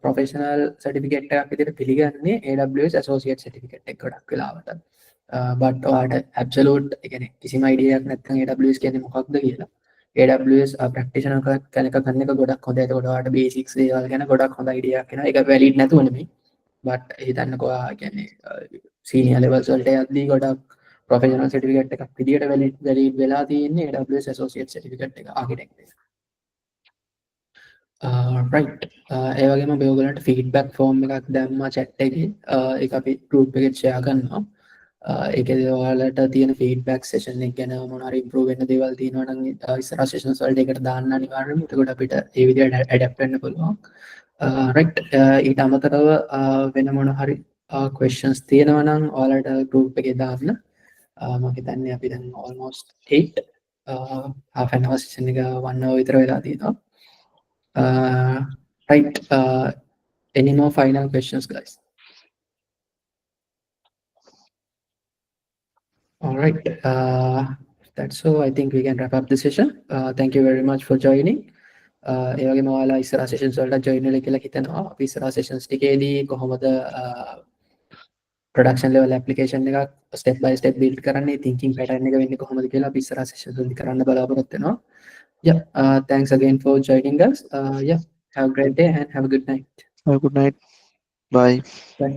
professional certificate එකක් විදිහට පිළිගන්නේ AWS associate certificate එක ගොඩක් වෙලාවට. but ඔයාලට absolute ඒ කියන්නේ කිසිම idea එකක් නැත්නම් AWS කියන්නේ මොකක්ද කියලා AWS practitioner කෙනෙක් ගන්න එක ගොඩක් හොඳයි. ඒකට ඔයාලට basics දේවල් ගැන ගොඩක් හොඳ idea එකක් එනවා. ඒක valid නැතුව නෙමෙයි. but හිතන්නකෝ ඔයා කියන්නේ senior levels වලට යද්දී ගොඩක් professional certificate එකක් විදිහට valid වෙලා තියෙන්නේ AWS associate certificate එක architect එක. right ඒ වගේම අපි ඔයගලන්ට feedback form එකක් දැම්මා chat එකේ. ඒක අපි group එකේ share කරනවා. ඒකේදී ඔයාලට තියෙන feedback session එක ගැන මොනවා හරි improve වෙන්න දේවල් තියෙනවා නම් ඉස්සරහ sessions වලට ඒකට දාන්න අනිවාර්යයෙන්ම. එතකොට අපිට ඒ විදිහට adapt වෙන්න පුළුවන්. right ඊට අමතරව වෙන මොනවා හරි questions තියෙනවා නම් ඔයාලට group එකේ දාන්න. මම හිතන්නේ අපි දැන් almost 8 half an hour session එක 1 hour විතර වෙලා තියෙනවා. right any more final questions guys? All right that's all. I think we can wrap up the session. Thank you very much for joining. ඒ වගේම ඔයාලා ඉස්සරහ sessions වලට join වෙලා කියලා හිතනවා. අපි ඉස්සරහ sessions ටිකේදී කොහොමද production level application එකක් step by step build කරන්නේ, thinking pattern එක වෙන්නේ කොහොමද කියලා අපි ඉස්සරහ sessions වලදී කරන්න බලාපොරොත්තු වෙනවා. Yeah thanks again for joining us. Yeah have a great day and have a good night. Have a good night. Bye. Bye.